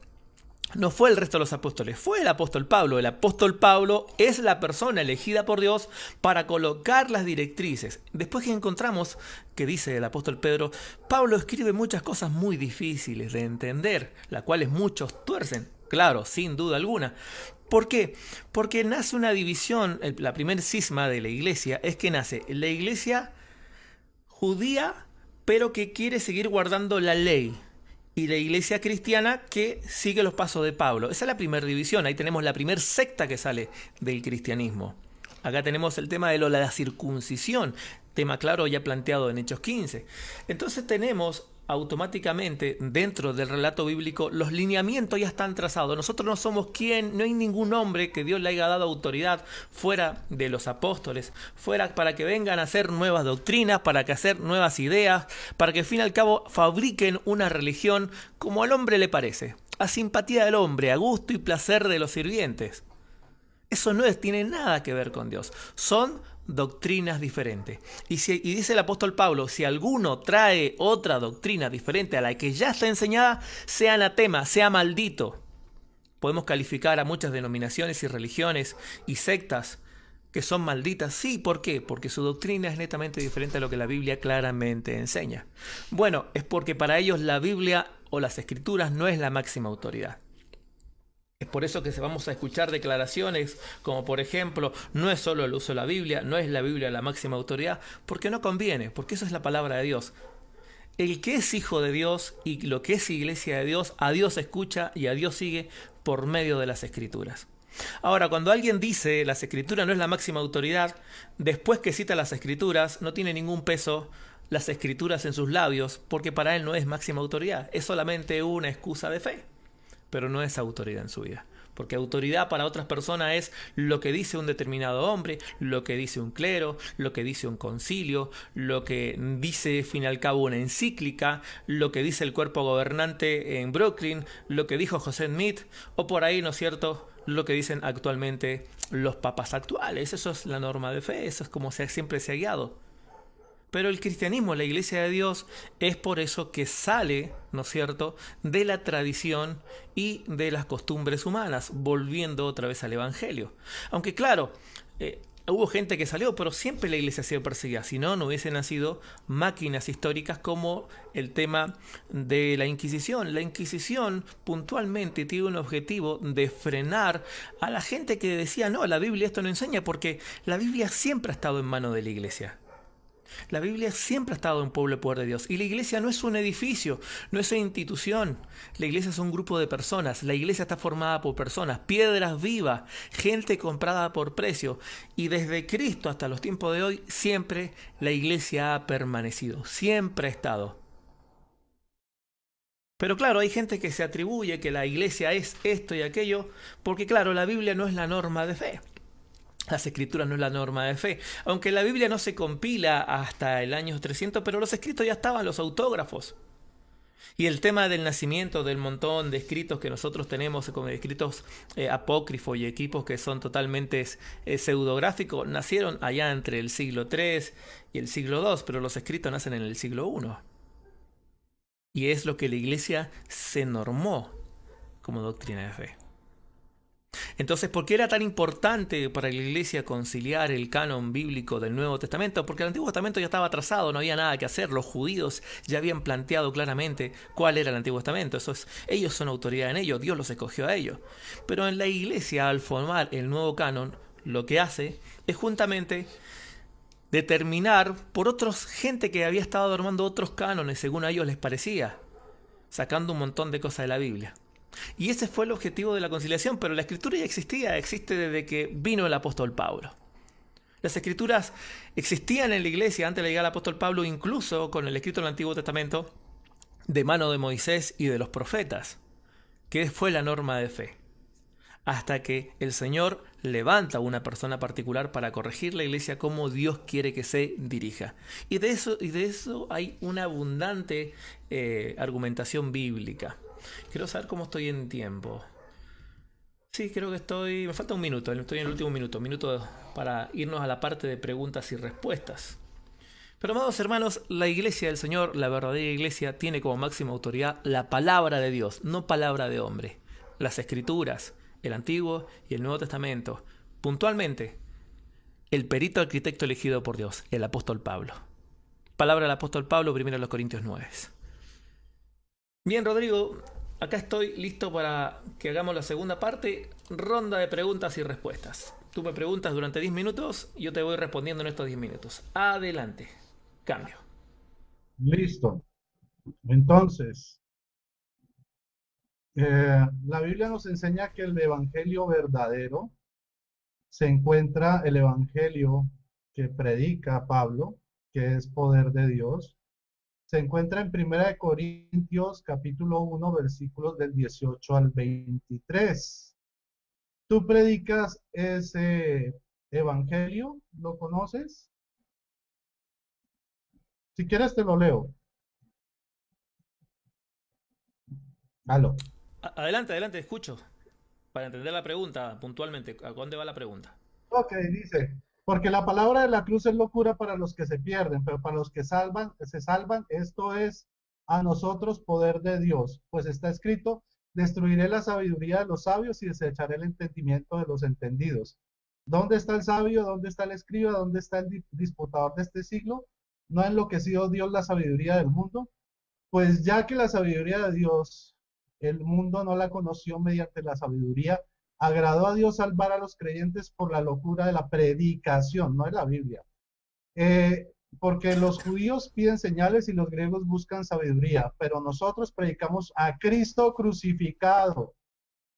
[SPEAKER 1] no fue el resto de los apóstoles, fue el apóstol Pablo. El apóstol Pablo es la persona elegida por Dios para colocar las directrices. Después que encontramos que dice el apóstol Pedro, Pablo escribe muchas cosas muy difíciles de entender, las cuales muchos tuercen. Claro, sin duda alguna. ¿Por qué? Porque nace una división, la primer cisma de la iglesia es que nace la iglesia judía, pero que quiere seguir guardando la ley, y la iglesia cristiana que sigue los pasos de Pablo. Esa es la primera división, ahí tenemos la primera secta que sale del cristianismo. Acá tenemos el tema de la circuncisión, tema claro ya planteado en Hechos 15. Entonces tenemos automáticamente dentro del relato bíblico los lineamientos ya están trazados. Nosotros no somos quien, no hay ningún hombre que Dios le haya dado autoridad fuera de los apóstoles, fuera para que vengan a hacer nuevas doctrinas, para que hacer nuevas ideas, para que al fin y al cabo fabriquen una religión como al hombre le parece, a simpatía del hombre, a gusto y placer de los sirvientes. Eso no tiene nada que ver con Dios. Son doctrinas diferentes. Y dice el apóstol Pablo, si alguno trae otra doctrina diferente a la que ya está enseñada, sea anatema, sea maldito. Podemos calificar a muchas denominaciones y religiones y sectas ¿Que son malditas? Sí, ¿por qué? Porque su doctrina es netamente diferente a lo que la Biblia claramente enseña. Bueno, es porque para ellos la Biblia o las Escrituras no es la máxima autoridad. Es por eso que vamos a escuchar declaraciones como, por ejemplo, no es solo el uso de la Biblia, no es la Biblia la máxima autoridad, porque no conviene, porque eso es la palabra de Dios. El que es hijo de Dios y lo que es iglesia de Dios, a Dios escucha y a Dios sigue por medio de las Escrituras. Ahora, cuando alguien dice las Escrituras no es la máxima autoridad, después que cita las Escrituras, no tiene ningún peso las Escrituras en sus labios, porque para él no es máxima autoridad, es solamente una excusa de fe, pero no es autoridad en su vida. Porque autoridad para otras personas es lo que dice un determinado hombre, lo que dice un clero, lo que dice un concilio, lo que dice, fin y al cabo, una encíclica, lo que dice el cuerpo gobernante en Brooklyn, lo que dijo José Smith, o por ahí, ¿no es cierto?, lo que dicen actualmente los papas actuales. Eso es la norma de fe, eso es como siempre se ha guiado. Pero el cristianismo, la iglesia de Dios, es por eso que sale, ¿no es cierto?, de la tradición y de las costumbres humanas, volviendo otra vez al Evangelio. Aunque claro, hubo gente que salió, pero siempre la iglesia ha sido perseguida. Si no, no hubiesen nacido máquinas históricas como el tema de la Inquisición. La Inquisición puntualmente tiene un objetivo de frenar a la gente que decía, no, la Biblia esto no enseña, porque la Biblia siempre ha estado en manos de la iglesia. La Biblia siempre ha estado en pueblo y poder de Dios. Y la iglesia no es un edificio, no es una institución. La iglesia es un grupo de personas. La iglesia está formada por personas, piedras vivas, gente comprada por precio. Y desde Cristo hasta los tiempos de hoy, siempre la iglesia ha permanecido, siempre ha estado. Pero claro, hay gente que se atribuye que la iglesia es esto y aquello, porque claro, la Biblia no es la norma de fe. Las escrituras no es la norma de fe. Aunque la Biblia no se compila hasta el año 300, pero los escritos ya estaban, los autógrafos. Y el tema del nacimiento del montón de escritos que nosotros tenemos, como escritos apócrifos y equipos que son totalmente pseudográficos, nacieron allá entre el siglo III y el siglo II, pero los escritos nacen en el siglo I. Y es lo que la iglesia se normó como doctrina de fe. Entonces, ¿por qué era tan importante para la iglesia conciliar el canon bíblico del Nuevo Testamento? Porque el Antiguo Testamento ya estaba atrasado, no había nada que hacer. Los judíos ya habían planteado claramente cuál era el Antiguo Testamento. Ellos son autoridad en ello, Dios los escogió a ellos. Pero en la iglesia, al formar el nuevo canon, lo que hace es juntamente determinar por otros gente que había estado armando otros cánones según a ellos les parecía, sacando un montón de cosas de la Biblia. Y ese fue el objetivo de la conciliación, pero la escritura ya existía, existe desde que vino el apóstol Pablo. Las escrituras existían en la iglesia antes de llegar al apóstol Pablo, incluso con el escrito del Antiguo Testamento, de mano de Moisés y de los profetas, que fue la norma de fe. Hasta que el Señor levanta a una persona particular para corregir la iglesia como Dios quiere que se dirija. Y de eso hay una abundante argumentación bíblica. Quiero saber cómo estoy en tiempo. Sí, creo que me falta un minuto, estoy en el último minuto para irnos a la parte de preguntas y respuestas. Pero amados hermanos, la iglesia del Señor, la verdadera iglesia, tiene como máxima autoridad la palabra de Dios, no palabra de hombre. Las escrituras, el Antiguo y el Nuevo Testamento. Puntualmente, el perito arquitecto elegido por Dios, el apóstol Pablo. Palabra del apóstol Pablo, 1 Corintios 9. Bien, Rodrigo, acá estoy listo para que hagamos la segunda parte, ronda de preguntas y respuestas. Tú me preguntas durante 10 minutos y yo te voy respondiendo en estos 10 minutos. Adelante. Cambio.
[SPEAKER 2] Listo. Entonces, la Biblia nos enseña que el evangelio verdadero se encuentra el evangelio que predica Pablo, que es poder de Dios. Se encuentra en 1 Corintios capítulo 1 versículos del 18 al 23. ¿Tú predicas ese evangelio? ¿Lo conoces? Si quieres te lo leo. Aló.
[SPEAKER 1] Adelante, escucho. Para entender la pregunta puntualmente, ¿a dónde va la pregunta?
[SPEAKER 2] Ok, dice, porque la palabra de la cruz es locura para los que se pierden, pero para los que se salvan, esto es a nosotros poder de Dios, pues está escrito, destruiré la sabiduría de los sabios y desecharé el entendimiento de los entendidos. ¿Dónde está el sabio? ¿Dónde está el escriba? ¿Dónde está el disputador de este siglo? ¿No ha enloquecido Dios la sabiduría del mundo? Pues ya que la sabiduría de Dios, el mundo no la conoció mediante la sabiduría, agradó a Dios salvar a los creyentes por la locura de la predicación, no de la Biblia. Eh, Porque los judíos piden señales y los griegos buscan sabiduría, pero nosotros predicamos a Cristo crucificado.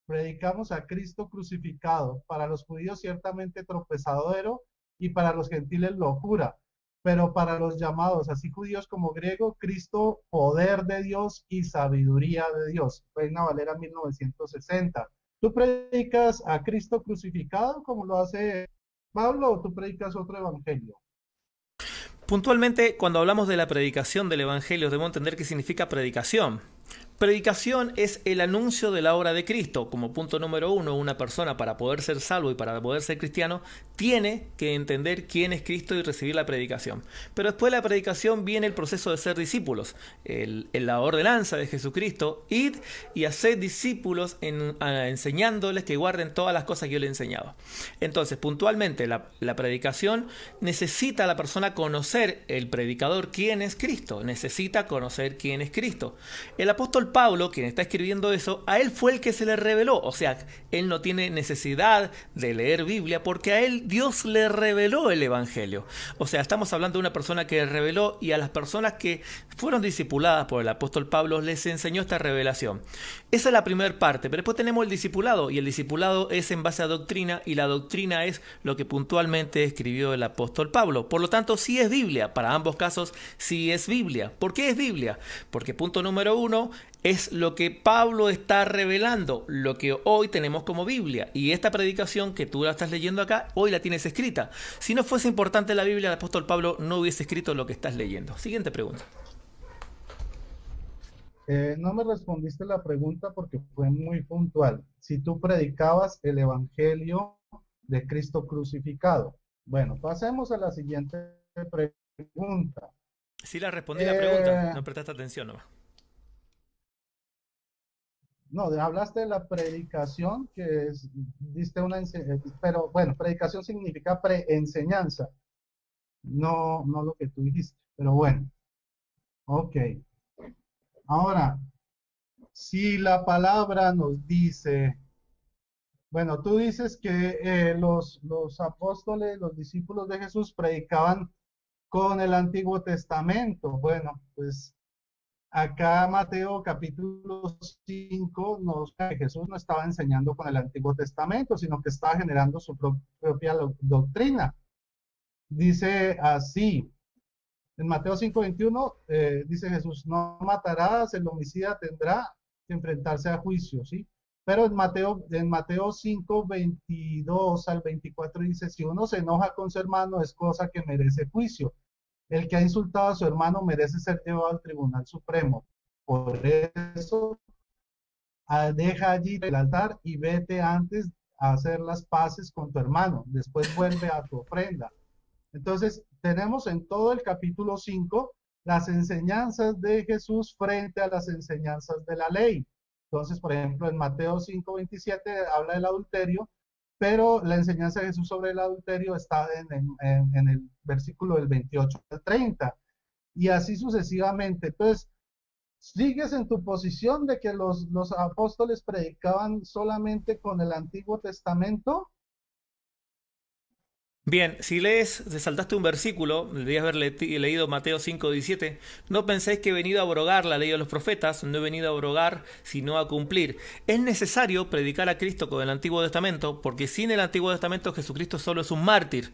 [SPEAKER 2] Predicamos a Cristo crucificado. Para los judíos ciertamente tropezadero y para los gentiles locura. Pero para los llamados, así judíos como griegos, Cristo, poder de Dios y sabiduría de Dios. Reina Valera 1960. ¿Tú predicas a Cristo crucificado como lo hace Pablo o tú predicas otro evangelio?
[SPEAKER 1] Puntualmente, cuando hablamos de la predicación del Evangelio, debemos entender qué significa predicación. Predicación es el anuncio de la obra de Cristo. Como punto número uno, una persona para poder ser salvo y para poder ser cristiano tiene que entender quién es Cristo y recibir la predicación. Pero después de la predicación viene el proceso de ser discípulos. La ordenanza de Jesucristo: id y haced discípulos enseñándoles que guarden todas las cosas que yo les he enseñado. Entonces, puntualmente, la predicación necesita a la persona conocer, el predicador, quién es Cristo. Necesita conocer quién es Cristo. El apóstol Pablo, quien está escribiendo eso, a él fue el que se le reveló. O sea, él no tiene necesidad de leer Biblia porque a él Dios le reveló el Evangelio. O sea, estamos hablando de una persona que reveló, y a las personas que fueron discipuladas por el apóstol Pablo les enseñó esta revelación. Esa es la primera parte, pero después tenemos el discipulado, y el discipulado es en base a doctrina, y la doctrina es lo que puntualmente escribió el apóstol Pablo. Por lo tanto, sí es Biblia. Para ambos casos, sí es Biblia. ¿Por qué es Biblia? Porque punto número uno, es lo que Pablo está revelando, lo que hoy tenemos como Biblia. Y esta predicación que tú la estás leyendo acá, hoy la tienes escrita. Si no fuese importante la Biblia, el apóstol Pablo no hubiese escrito lo que estás leyendo. Siguiente pregunta.
[SPEAKER 2] No me respondiste la pregunta porque fue muy puntual. Si tú predicabas el evangelio de Cristo crucificado. Bueno, pasemos a la siguiente pregunta.
[SPEAKER 1] Sí la respondí la pregunta, no prestaste atención nomás.
[SPEAKER 2] No, hablaste de la predicación, que es, diste una, pero bueno, predicación significa preenseñanza, no lo que tú dijiste, pero bueno, ok. Ahora, si la palabra nos dice, bueno, tú dices que los apóstoles, los discípulos de Jesús predicaban con el Antiguo Testamento. Bueno, pues acá Mateo capítulo 5 que Jesús no estaba enseñando con el Antiguo Testamento, sino que estaba generando su propia doctrina. Dice así, en Mateo 5:21, dice Jesús: no matarás, el homicida tendrá que enfrentarse a juicio, ¿sí? Pero en Mateo 5:22 al 24 dice: si uno se enoja con su hermano, es cosa que merece juicio. El que ha insultado a su hermano merece ser llevado al Tribunal Supremo. Por eso, deja allí el altar y vete antes a hacer las paces con tu hermano. Después vuelve a tu ofrenda. Entonces, tenemos en todo el capítulo 5 las enseñanzas de Jesús frente a las enseñanzas de la ley. Entonces, por ejemplo, en Mateo 5:27 habla del adulterio, pero la enseñanza de Jesús sobre el adulterio está en el versículo del 28 al 30, y así sucesivamente. Entonces, ¿sigues en tu posición de que los apóstoles predicaban solamente con el Antiguo Testamento?
[SPEAKER 1] Bien, si lees, te saltaste un versículo, deberías haber leído Mateo 5:17. No penséis que he venido a abrogar la ley de los profetas, no he venido a abrogar, sino a cumplir. Es necesario predicar a Cristo con el Antiguo Testamento, porque sin el Antiguo Testamento Jesucristo solo es un mártir.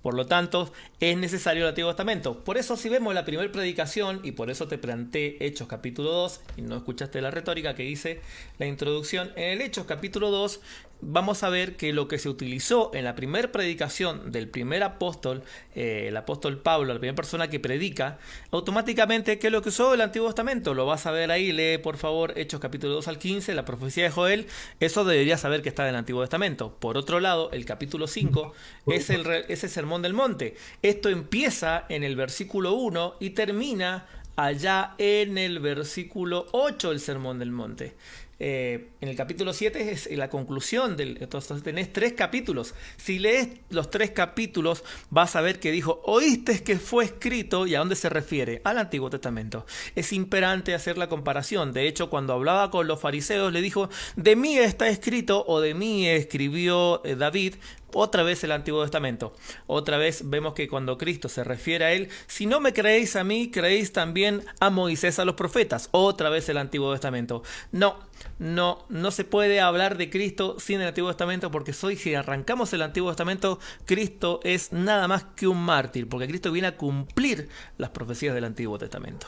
[SPEAKER 1] Por lo tanto, es necesario el Antiguo Testamento. Por eso, si vemos la primera predicación, y por eso te planteé Hechos capítulo 2, y no escuchaste la retórica que hice, la introducción, en el Hechos capítulo 2, vamos a ver que lo que se utilizó en la primera predicación del primer apóstol, el apóstol Pablo, la primera persona que predica, automáticamente, ¿qué es lo que usó el Antiguo Testamento? Lo vas a ver ahí, lee por favor Hechos capítulo 2 al 15, la profecía de Joel, eso deberías saber que está en el Antiguo Testamento. Por otro lado, el capítulo 5 es ese sermón del monte. Esto empieza en el versículo 1 y termina allá en el versículo 8 el sermón del monte. En el capítulo 7 es la conclusión entonces tenés 3 capítulos. Si lees los 3 capítulos vas a ver que dijo, oíste que fue escrito, ¿y a dónde se refiere? Al Antiguo Testamento. Es imperante hacer la comparación. De hecho, cuando hablaba con los fariseos le dijo, de mí está escrito o de mí escribió David. Otra vez el Antiguo Testamento. Otra vez vemos que cuando Cristo se refiere a él, si no me creéis a mí, creéis también a Moisés, a los profetas. Otra vez el Antiguo Testamento. No se puede hablar de Cristo sin el Antiguo Testamento, porque si arrancamos el Antiguo Testamento, Cristo es nada más que un mártir, porque Cristo viene a cumplir las profecías del Antiguo Testamento.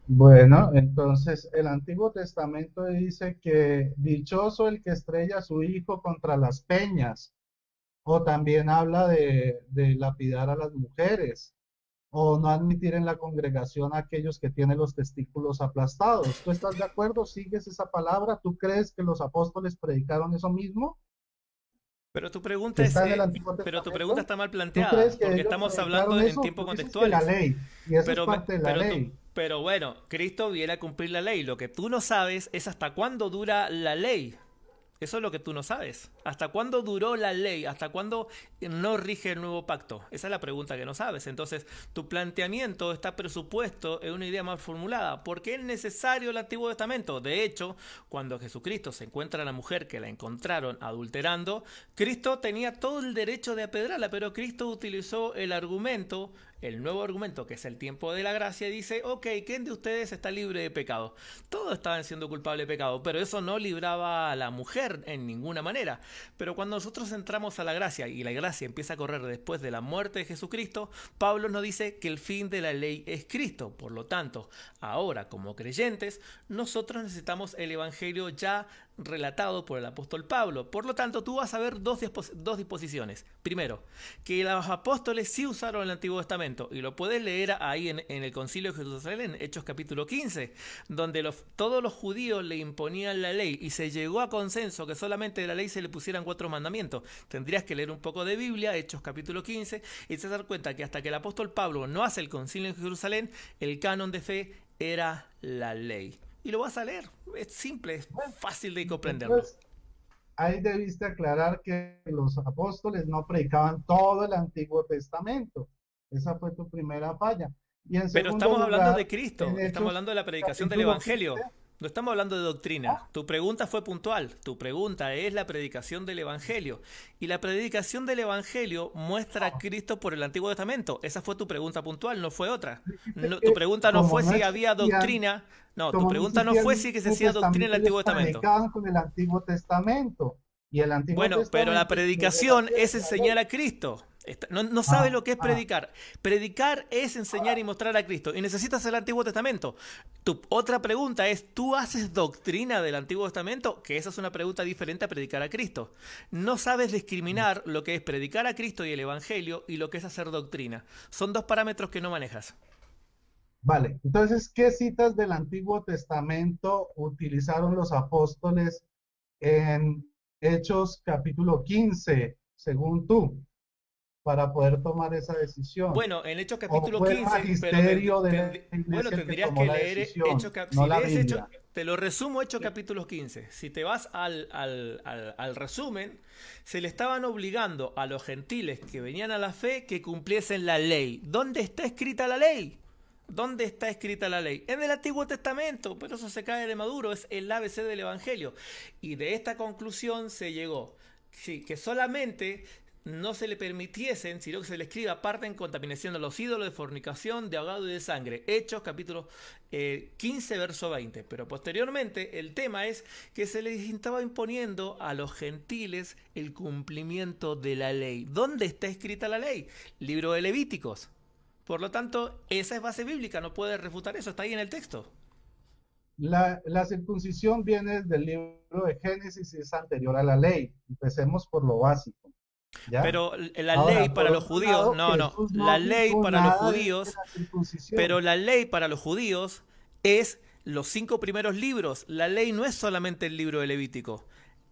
[SPEAKER 2] Bueno, entonces el Antiguo Testamento dice que dichoso el que estrella a su hijo contra las peñas, o también habla de lapidar a las mujeres, o no admitir en la congregación a aquellos que tienen los testículos aplastados. ¿Tú estás de acuerdo? ¿Sigues esa palabra? ¿Tú crees que los apóstoles predicaron eso mismo?
[SPEAKER 1] Pero tu pregunta
[SPEAKER 2] ¿Que
[SPEAKER 1] es,
[SPEAKER 2] está en el Antiguo
[SPEAKER 1] pero tu pregunta
[SPEAKER 2] Testamento?
[SPEAKER 1] está mal
[SPEAKER 2] ¿Tú crees
[SPEAKER 1] planteada,
[SPEAKER 2] que
[SPEAKER 1] porque
[SPEAKER 2] ellos
[SPEAKER 1] estamos hablando
[SPEAKER 2] predicaron
[SPEAKER 1] en
[SPEAKER 2] eso?
[SPEAKER 1] tiempos
[SPEAKER 2] Tú dices que la
[SPEAKER 1] contextuales.
[SPEAKER 2] ley, y eso es
[SPEAKER 1] Pero,
[SPEAKER 2] parte de la ley.
[SPEAKER 1] pero bueno, Cristo viene a cumplir la ley. Lo que tú no sabes es hasta cuándo dura la ley. Eso es lo que tú no sabes. ¿Hasta cuándo duró la ley? ¿Hasta cuándo no rige el nuevo pacto? Esa es la pregunta que no sabes. Entonces, tu planteamiento está presupuesto en una idea mal formulada. ¿Por qué es necesario el Antiguo Testamento? De hecho, cuando Jesucristo se encuentra a la mujer que la encontraron adulterando, Cristo tenía todo el derecho de apedrearla, pero Cristo utilizó el nuevo argumento, que es el tiempo de la gracia, y dice, ok, ¿quién de ustedes está libre de pecado? Todos estaban siendo culpables de pecado, pero eso no libraba a la mujer en ninguna manera. Pero cuando nosotros entramos a la gracia, y la gracia empieza a correr después de la muerte de Jesucristo, Pablo nos dice que el fin de la ley es Cristo. Por lo tanto, ahora como creyentes, nosotros necesitamos el evangelio ya relatado por el apóstol Pablo. Por lo tanto, tú vas a ver dos disposiciones. Primero, que los apóstoles sí usaron el Antiguo Testamento, y lo puedes leer ahí en el Concilio de Jerusalén, en Hechos capítulo 15, donde todos los judíos le imponían la ley y se llegó a consenso que solamente de la ley se le pusieran 4 mandamientos. Tendrías que leer un poco de Biblia, Hechos capítulo 15, y te das cuenta que hasta que el apóstol Pablo no hace el Concilio de Jerusalén, el canon de fe era la ley. Y lo vas a leer. Es simple, es fácil de comprenderlo.
[SPEAKER 2] Entonces, ahí debiste aclarar que los apóstoles no predicaban todo el Antiguo Testamento. Esa fue tu primera falla. Y en
[SPEAKER 1] Pero
[SPEAKER 2] segundo
[SPEAKER 1] estamos hablando de
[SPEAKER 2] lugar,
[SPEAKER 1] Cristo,
[SPEAKER 2] en
[SPEAKER 1] estamos
[SPEAKER 2] Hechos
[SPEAKER 1] hablando de la predicación del
[SPEAKER 2] capítulo
[SPEAKER 1] Evangelio.
[SPEAKER 2] 15,
[SPEAKER 1] No estamos hablando de doctrina.
[SPEAKER 2] ¿ah?
[SPEAKER 1] Tu pregunta fue puntual. Tu pregunta es la predicación del Evangelio. Y la predicación del Evangelio muestra a Cristo por el Antiguo Testamento. Esa fue tu pregunta puntual, no fue otra.
[SPEAKER 2] Dijiste
[SPEAKER 1] Tu
[SPEAKER 2] que
[SPEAKER 1] pregunta no
[SPEAKER 2] como
[SPEAKER 1] fue
[SPEAKER 2] no
[SPEAKER 1] si había
[SPEAKER 2] existían,
[SPEAKER 1] doctrina. No, tu
[SPEAKER 2] como no
[SPEAKER 1] pregunta no
[SPEAKER 2] existía el
[SPEAKER 1] fue si que se
[SPEAKER 2] Antiguo
[SPEAKER 1] hacía doctrina en el
[SPEAKER 2] Testamento, ellos
[SPEAKER 1] Antiguo Testamento.
[SPEAKER 2] predicaban con el Antiguo Testamento. Y el Antiguo
[SPEAKER 1] Bueno, pero la
[SPEAKER 2] Testamento se
[SPEAKER 1] predicación
[SPEAKER 2] refiere
[SPEAKER 1] es
[SPEAKER 2] a la ley.
[SPEAKER 1] enseñar a Cristo. No sabe
[SPEAKER 2] Ah,
[SPEAKER 1] lo que es
[SPEAKER 2] ah,
[SPEAKER 1] predicar. Predicar es enseñar y mostrar a Cristo. Y necesitas el Antiguo Testamento. Tu otra pregunta es, ¿tú haces doctrina del Antiguo Testamento? Que esa es una pregunta diferente a predicar a Cristo. No sabes discriminar lo que es predicar a Cristo y el Evangelio y lo que es hacer doctrina. Son 2 parámetros que no manejas.
[SPEAKER 2] vale, entonces, ¿qué citas del Antiguo Testamento utilizaron los apóstoles en Hechos capítulo 15, según tú, para poder tomar esa decisión?
[SPEAKER 1] Bueno, en Hechos
[SPEAKER 2] ¿O
[SPEAKER 1] capítulo
[SPEAKER 2] fue el
[SPEAKER 1] 15, pero
[SPEAKER 2] magisterio de la
[SPEAKER 1] bueno,
[SPEAKER 2] iglesia el que
[SPEAKER 1] tendrías
[SPEAKER 2] tomó
[SPEAKER 1] que
[SPEAKER 2] la
[SPEAKER 1] leer
[SPEAKER 2] decisión,
[SPEAKER 1] si
[SPEAKER 2] no la
[SPEAKER 1] lees
[SPEAKER 2] Biblia?
[SPEAKER 1] te lo resumo Hechos capítulo 15. Si te vas al resumen, se le estaban obligando a los gentiles que venían a la fe que cumpliesen la ley. ¿Dónde está escrita la ley? ¿Dónde está escrita la ley? En el Antiguo Testamento, pero eso se cae de maduro, es el ABC del Evangelio. Y de esta conclusión se llegó, sí, que solamente no se le permitiesen, sino que se le escriba parte en contaminación de los ídolos, de fornicación, de ahogado y de sangre. Hechos capítulo 15, verso 20. Pero posteriormente el tema es que se les estaba imponiendo a los gentiles el cumplimiento de la ley. ¿Dónde está escrita la ley? Libro de Levíticos. Por lo tanto, esa es base bíblica, no puede refutar eso, está ahí en el texto.
[SPEAKER 2] La circuncisión viene del libro de Génesis y es anterior a la ley. Empecemos por lo básico, ¿ya?
[SPEAKER 1] Pero la ley
[SPEAKER 2] Ahora,
[SPEAKER 1] para
[SPEAKER 2] por
[SPEAKER 1] los
[SPEAKER 2] otro
[SPEAKER 1] judíos,
[SPEAKER 2] lado,
[SPEAKER 1] no,
[SPEAKER 2] Jesús
[SPEAKER 1] la
[SPEAKER 2] no
[SPEAKER 1] ley
[SPEAKER 2] dijo
[SPEAKER 1] para los
[SPEAKER 2] nada de
[SPEAKER 1] judíos,
[SPEAKER 2] la circuncisión.
[SPEAKER 1] pero la ley para los judíos es los 5 primeros libros. La ley no es solamente el libro de Levítico.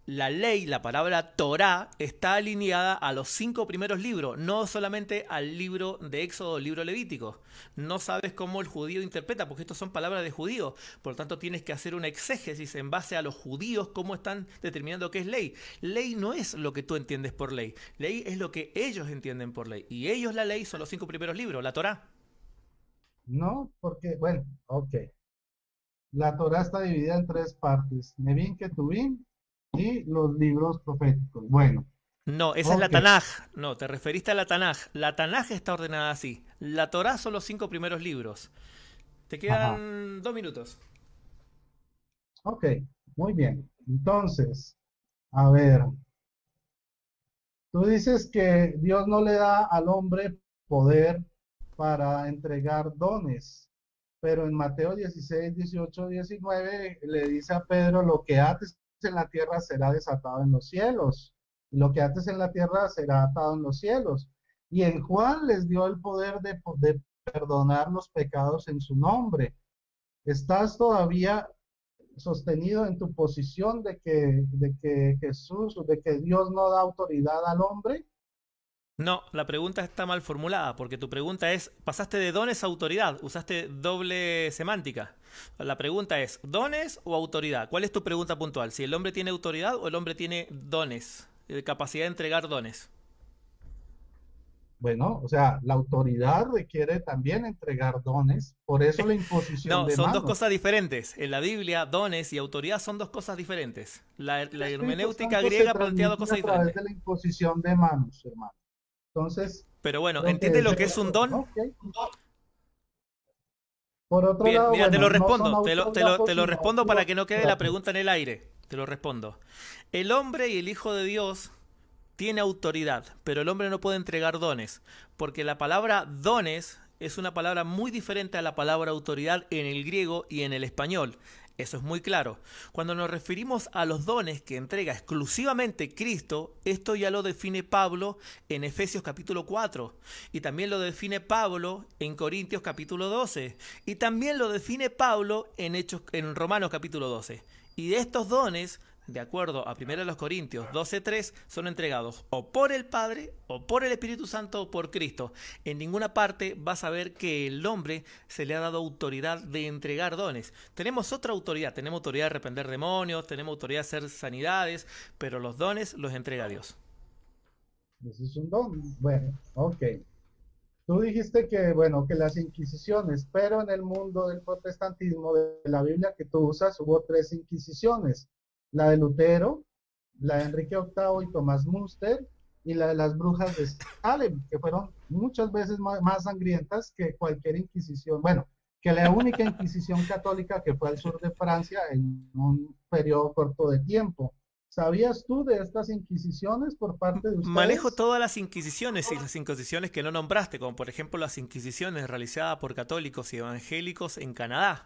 [SPEAKER 1] la ley, la palabra Torá, está alineada a los 5 primeros libros, no solamente al libro de Éxodo o el libro Levítico. No sabes cómo el judío interpreta, porque estos son palabras de judíos. Por lo tanto, tienes que hacer una exégesis en base a los judíos, cómo están determinando qué es ley. Ley no es lo que tú entiendes por ley. Ley es lo que ellos entienden por ley. Y ellos la ley son los 5 primeros libros, la Torá.
[SPEAKER 2] No, porque, bueno, ok. La Torá está dividida en tres partes, Nevin, Ketuvim y los libros proféticos. Bueno,
[SPEAKER 1] No, esa es la
[SPEAKER 2] ok,
[SPEAKER 1] Tanaj. No, te referiste a la Tanaj. La Tanaj está ordenada así. La Torá son los 5 primeros libros. Te
[SPEAKER 2] ajá,
[SPEAKER 1] quedan 2 minutos.
[SPEAKER 2] ok, muy bien. Entonces, a ver, tú dices que Dios no le da al hombre poder para entregar dones, pero en Mateo 16, 18, 19 le dice a Pedro, lo que ates en la tierra será desatado en los cielos, y lo que ates en la tierra será atado en los cielos. Y en Juan les dio el poder de perdonar los pecados en su nombre. ¿Estás todavía sostenido en tu posición de que Jesús, de que Dios no da autoridad al hombre?
[SPEAKER 1] No, la pregunta está mal formulada, porque tu pregunta es, pasaste de dones a autoridad, usaste doble semántica. La pregunta es, ¿dones o autoridad? ¿Cuál es tu pregunta puntual? ¿Si el hombre tiene autoridad o el hombre tiene dones, capacidad de entregar dones?
[SPEAKER 2] Bueno, o sea, la autoridad requiere también entregar dones, por eso la imposición
[SPEAKER 1] No,
[SPEAKER 2] de
[SPEAKER 1] son dos
[SPEAKER 2] manos.
[SPEAKER 1] cosas diferentes. En la Biblia, dones y autoridad son dos cosas diferentes.
[SPEAKER 2] El
[SPEAKER 1] La
[SPEAKER 2] Espíritu
[SPEAKER 1] hermenéutica
[SPEAKER 2] Santo se
[SPEAKER 1] griega plantea dos
[SPEAKER 2] transmite
[SPEAKER 1] cosas
[SPEAKER 2] a través
[SPEAKER 1] diferentes.
[SPEAKER 2] de la imposición de manos, hermano. Entonces,
[SPEAKER 1] Pero bueno,
[SPEAKER 2] creo que
[SPEAKER 1] ¿entiendes lo
[SPEAKER 2] ese
[SPEAKER 1] que
[SPEAKER 2] es
[SPEAKER 1] es un
[SPEAKER 2] otro.
[SPEAKER 1] don?
[SPEAKER 2] Ok. Por otro
[SPEAKER 1] Bien,
[SPEAKER 2] lado,
[SPEAKER 1] mira, te
[SPEAKER 2] bueno,
[SPEAKER 1] lo
[SPEAKER 2] no son
[SPEAKER 1] respondo.
[SPEAKER 2] autógrafos,
[SPEAKER 1] Te lo
[SPEAKER 2] sino
[SPEAKER 1] respondo para que no quede la
[SPEAKER 2] filográficos.
[SPEAKER 1] pregunta en el aire. Te lo respondo. El hombre y el Hijo de Dios tiene autoridad, pero el hombre no puede entregar dones, porque la palabra dones es una palabra muy diferente a la palabra autoridad en el griego y en el español. Eso es muy claro. Cuando nos referimos a los dones que entrega exclusivamente Cristo, esto ya lo define Pablo en Efesios capítulo 4 y también lo define Pablo en Corintios capítulo 12 y también lo define Pablo en Romanos capítulo 12. Y de estos dones, de acuerdo a 1 Corintios 12:3, son entregados o por el Padre, o por el Espíritu Santo, o por Cristo. En ninguna parte vas a ver que el hombre se le ha dado autoridad de entregar dones. Tenemos otra autoridad, tenemos autoridad de reprender demonios, tenemos autoridad de hacer sanidades, pero los dones los entrega Dios.
[SPEAKER 2] Ese es un don. Bueno, ok. Tú dijiste que, bueno, que las inquisiciones, pero en el mundo del protestantismo, de la Biblia que tú usas, hubo tres inquisiciones. La de Lutero, la de Enrique VIII y Tomás Münster, y la de las brujas de Salem, que fueron muchas veces más sangrientas que cualquier inquisición. Bueno, que la única inquisición católica que fue al sur de Francia en un periodo corto de tiempo. ¿Sabías tú de estas inquisiciones por parte de
[SPEAKER 1] Manejo
[SPEAKER 2] ustedes?
[SPEAKER 1] todas las inquisiciones y las inquisiciones que no nombraste, como por ejemplo las inquisiciones realizadas por católicos y evangélicos en Canadá.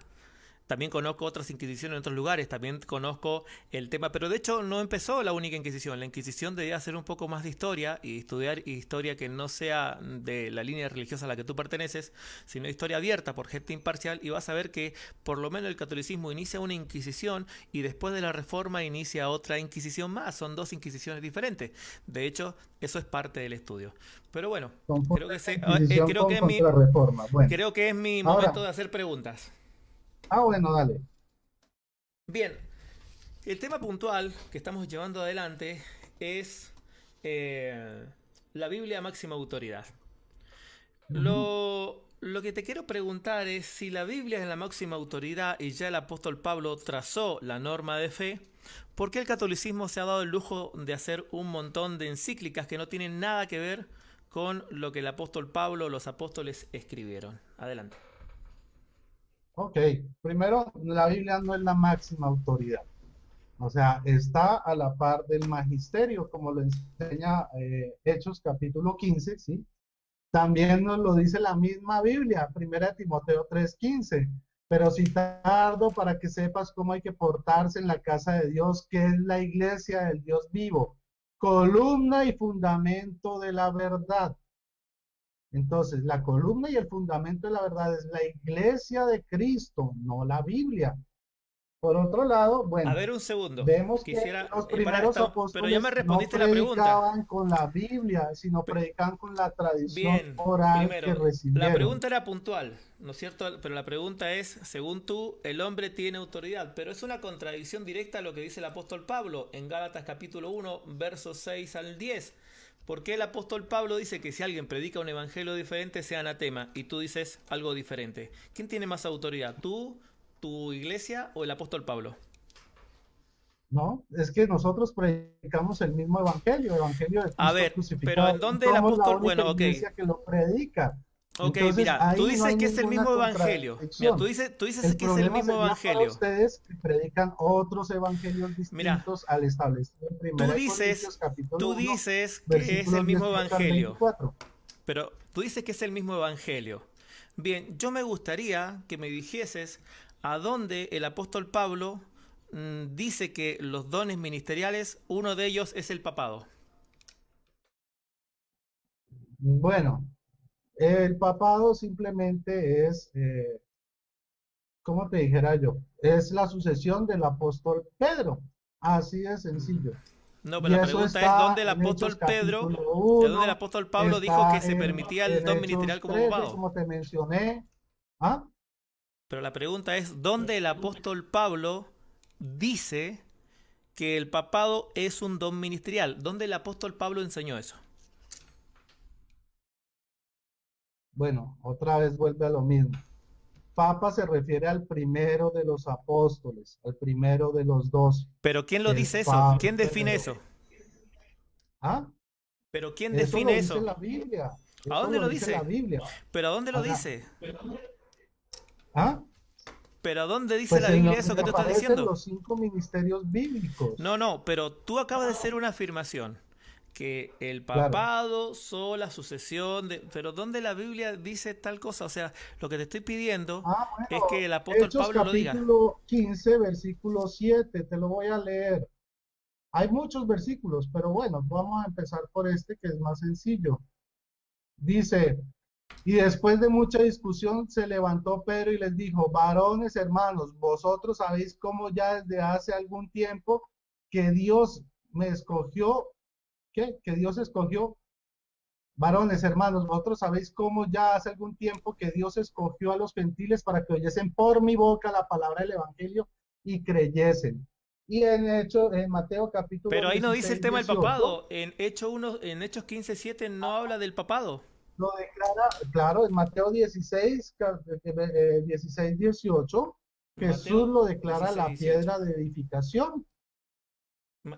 [SPEAKER 1] También conozco otras inquisiciones en otros lugares, también conozco el tema, pero de hecho no empezó la única Inquisición. La Inquisición debía hacer un poco más de historia y estudiar historia que no sea de la línea religiosa a la que tú perteneces, sino historia abierta por gente imparcial y vas a ver que por lo menos el catolicismo inicia una Inquisición y después de la Reforma inicia otra Inquisición más. Son dos Inquisiciones diferentes. De hecho, eso es parte del estudio. Pero bueno,
[SPEAKER 2] Confunde la Inquisición con Contrarreforma. Bueno,
[SPEAKER 1] creo que es mi momento
[SPEAKER 2] ahora,
[SPEAKER 1] de hacer preguntas.
[SPEAKER 2] bueno, dale.
[SPEAKER 1] Bien, el tema puntual que estamos llevando adelante es eh, la Biblia máxima autoridad.
[SPEAKER 2] Ujú.
[SPEAKER 1] Lo que te quiero preguntar es si la Biblia es la máxima autoridad y ya el apóstol Pablo trazó la norma de fe, ¿por qué el catolicismo se ha dado el lujo de hacer un montón de encíclicas que no tienen nada que ver con lo que el apóstol Pablo o los apóstoles escribieron? Adelante.
[SPEAKER 2] Ok, primero, la Biblia no es la máxima autoridad. O sea, está a la par del magisterio, como lo enseña Hechos capítulo 15, ¿sí? También nos lo dice la misma Biblia, 1 Timoteo 3:15. Pero si tardo para que sepas cómo hay que portarse en la casa de Dios, que es la iglesia del Dios vivo, columna y fundamento de la verdad. Entonces, la columna y el fundamento de la verdad es la iglesia de Cristo, no la Biblia. Por otro lado,
[SPEAKER 1] A
[SPEAKER 2] bueno,
[SPEAKER 1] ver, un segundo.
[SPEAKER 2] vemos que
[SPEAKER 1] Quisiera,
[SPEAKER 2] los
[SPEAKER 1] para
[SPEAKER 2] primeros
[SPEAKER 1] esto, pero ya me
[SPEAKER 2] apóstoles no
[SPEAKER 1] respondiste la pregunta.
[SPEAKER 2] predicaban con la Biblia, sino predicaban con la tradición
[SPEAKER 1] Bien,
[SPEAKER 2] oral que
[SPEAKER 1] primero, la
[SPEAKER 2] recibieron.
[SPEAKER 1] pregunta era puntual, ¿no es cierto? Pero la pregunta es, según tú, el hombre tiene autoridad, pero es una contradicción directa a lo que dice el apóstol Pablo en Gálatas capítulo 1, versos 6 al 10. Porque el apóstol Pablo dice que si alguien predica un evangelio diferente sea anatema y tú dices algo diferente? ¿Quién tiene más autoridad? ¿Tú, tu iglesia o el apóstol Pablo?
[SPEAKER 2] ¿No? Es que nosotros predicamos el mismo evangelio, evangelio de
[SPEAKER 1] A
[SPEAKER 2] Cristo
[SPEAKER 1] ver, pero
[SPEAKER 2] crucificado,
[SPEAKER 1] ¿en
[SPEAKER 2] y
[SPEAKER 1] dónde el
[SPEAKER 2] somos la
[SPEAKER 1] apóstol?
[SPEAKER 2] única
[SPEAKER 1] Bueno, ok.
[SPEAKER 2] iglesia que lo predica.
[SPEAKER 1] Ok,
[SPEAKER 2] Entonces,
[SPEAKER 1] mira, tú
[SPEAKER 2] ahí no
[SPEAKER 1] dices
[SPEAKER 2] hay
[SPEAKER 1] que es el
[SPEAKER 2] ninguna
[SPEAKER 1] mismo evangelio. Mira,
[SPEAKER 2] contradicción.
[SPEAKER 1] tú dices
[SPEAKER 2] El
[SPEAKER 1] que es el
[SPEAKER 2] problema
[SPEAKER 1] mismo
[SPEAKER 2] sería para
[SPEAKER 1] evangelio.
[SPEAKER 2] ustedes que predican otros evangelios
[SPEAKER 1] Mira,
[SPEAKER 2] distintos al establecido en
[SPEAKER 1] tú
[SPEAKER 2] Primera de
[SPEAKER 1] dices,
[SPEAKER 2] Corintios capítulo
[SPEAKER 1] tú
[SPEAKER 2] 1,
[SPEAKER 1] dices que es el
[SPEAKER 2] versículos
[SPEAKER 1] mismo
[SPEAKER 2] 18 al
[SPEAKER 1] evangelio.
[SPEAKER 2] 24.
[SPEAKER 1] Pero tú dices que es el mismo evangelio. Bien, yo me gustaría que me dijeses a dónde el apóstol Pablo dice que los dones ministeriales, uno de ellos es el papado.
[SPEAKER 2] Bueno, el papado simplemente es, ¿cómo te dijera yo? Es la sucesión del apóstol Pedro. Así de sencillo.
[SPEAKER 1] No, pero
[SPEAKER 2] Y
[SPEAKER 1] la
[SPEAKER 2] eso
[SPEAKER 1] pregunta es
[SPEAKER 2] está
[SPEAKER 1] dónde el
[SPEAKER 2] en Hechos
[SPEAKER 1] apóstol Pedro,
[SPEAKER 2] capítulo
[SPEAKER 1] dónde el
[SPEAKER 2] 1,
[SPEAKER 1] apóstol Pablo dijo que
[SPEAKER 2] está
[SPEAKER 1] se permitía el
[SPEAKER 2] en
[SPEAKER 1] don ministerial
[SPEAKER 2] Hechos
[SPEAKER 1] como
[SPEAKER 2] 13,
[SPEAKER 1] papado.
[SPEAKER 2] como te mencioné. ¿Ah?
[SPEAKER 1] Pero la pregunta es dónde el apóstol Pablo dice que el papado es un don ministerial. ¿Dónde el apóstol Pablo enseñó eso?
[SPEAKER 2] Bueno, otra vez vuelve a lo mismo. Papa se refiere al primero de los apóstoles, al primero de los 12,
[SPEAKER 1] Pero ¿quién lo
[SPEAKER 2] que es
[SPEAKER 1] dice eso? ¿Quién define
[SPEAKER 2] Pablo.
[SPEAKER 1] eso?
[SPEAKER 2] ¿Ah?
[SPEAKER 1] ¿Pero quién
[SPEAKER 2] Eso lo
[SPEAKER 1] define
[SPEAKER 2] dice
[SPEAKER 1] eso?
[SPEAKER 2] la Biblia.
[SPEAKER 1] ¿A
[SPEAKER 2] Eso
[SPEAKER 1] dónde
[SPEAKER 2] lo
[SPEAKER 1] lo
[SPEAKER 2] dice la
[SPEAKER 1] dice?
[SPEAKER 2] Biblia.
[SPEAKER 1] ¿Pero a dónde lo
[SPEAKER 2] Ahora,
[SPEAKER 1] dice?
[SPEAKER 2] ¿ah?
[SPEAKER 1] ¿Pero a dónde dice
[SPEAKER 2] Pues
[SPEAKER 1] la
[SPEAKER 2] en
[SPEAKER 1] Biblia
[SPEAKER 2] donde
[SPEAKER 1] eso que tú estás
[SPEAKER 2] aparecen
[SPEAKER 1] diciendo?
[SPEAKER 2] los 5 ministerios bíblicos.
[SPEAKER 1] No, no, pero tú acabas de hacer una afirmación. Que el
[SPEAKER 2] Claro.
[SPEAKER 1] papado, sola, sucesión de... Pero ¿dónde la Biblia dice tal cosa? O sea, lo que te estoy pidiendo
[SPEAKER 2] Ah,
[SPEAKER 1] es que
[SPEAKER 2] bueno,
[SPEAKER 1] el apóstol
[SPEAKER 2] Hechos
[SPEAKER 1] Pablo lo diga.
[SPEAKER 2] capítulo 15, versículo 7, te lo voy a leer. Hay muchos versículos, pero bueno, vamos a empezar por este que es más sencillo. Dice, y después de mucha discusión se levantó Pedro y les dijo, varones hermanos, vosotros sabéis cómo ya desde hace algún tiempo que Dios me escogió, ¿qué? Que Dios escogió, varones hermanos, vosotros sabéis cómo ya hace algún tiempo que Dios escogió a los gentiles para que oyesen por mi boca la palabra del evangelio y creyesen. Y en Mateo capítulo
[SPEAKER 1] Pero ahí no dice el
[SPEAKER 2] 16
[SPEAKER 1] tema del
[SPEAKER 2] 18
[SPEAKER 1] papado. En en Hechos 15:7 no habla del papado.
[SPEAKER 2] lo declara, claro, en Mateo 16, 16, 18, Jesús
[SPEAKER 1] Mateo
[SPEAKER 2] lo declara
[SPEAKER 1] 16
[SPEAKER 2] la
[SPEAKER 1] 18.
[SPEAKER 2] piedra de edificación.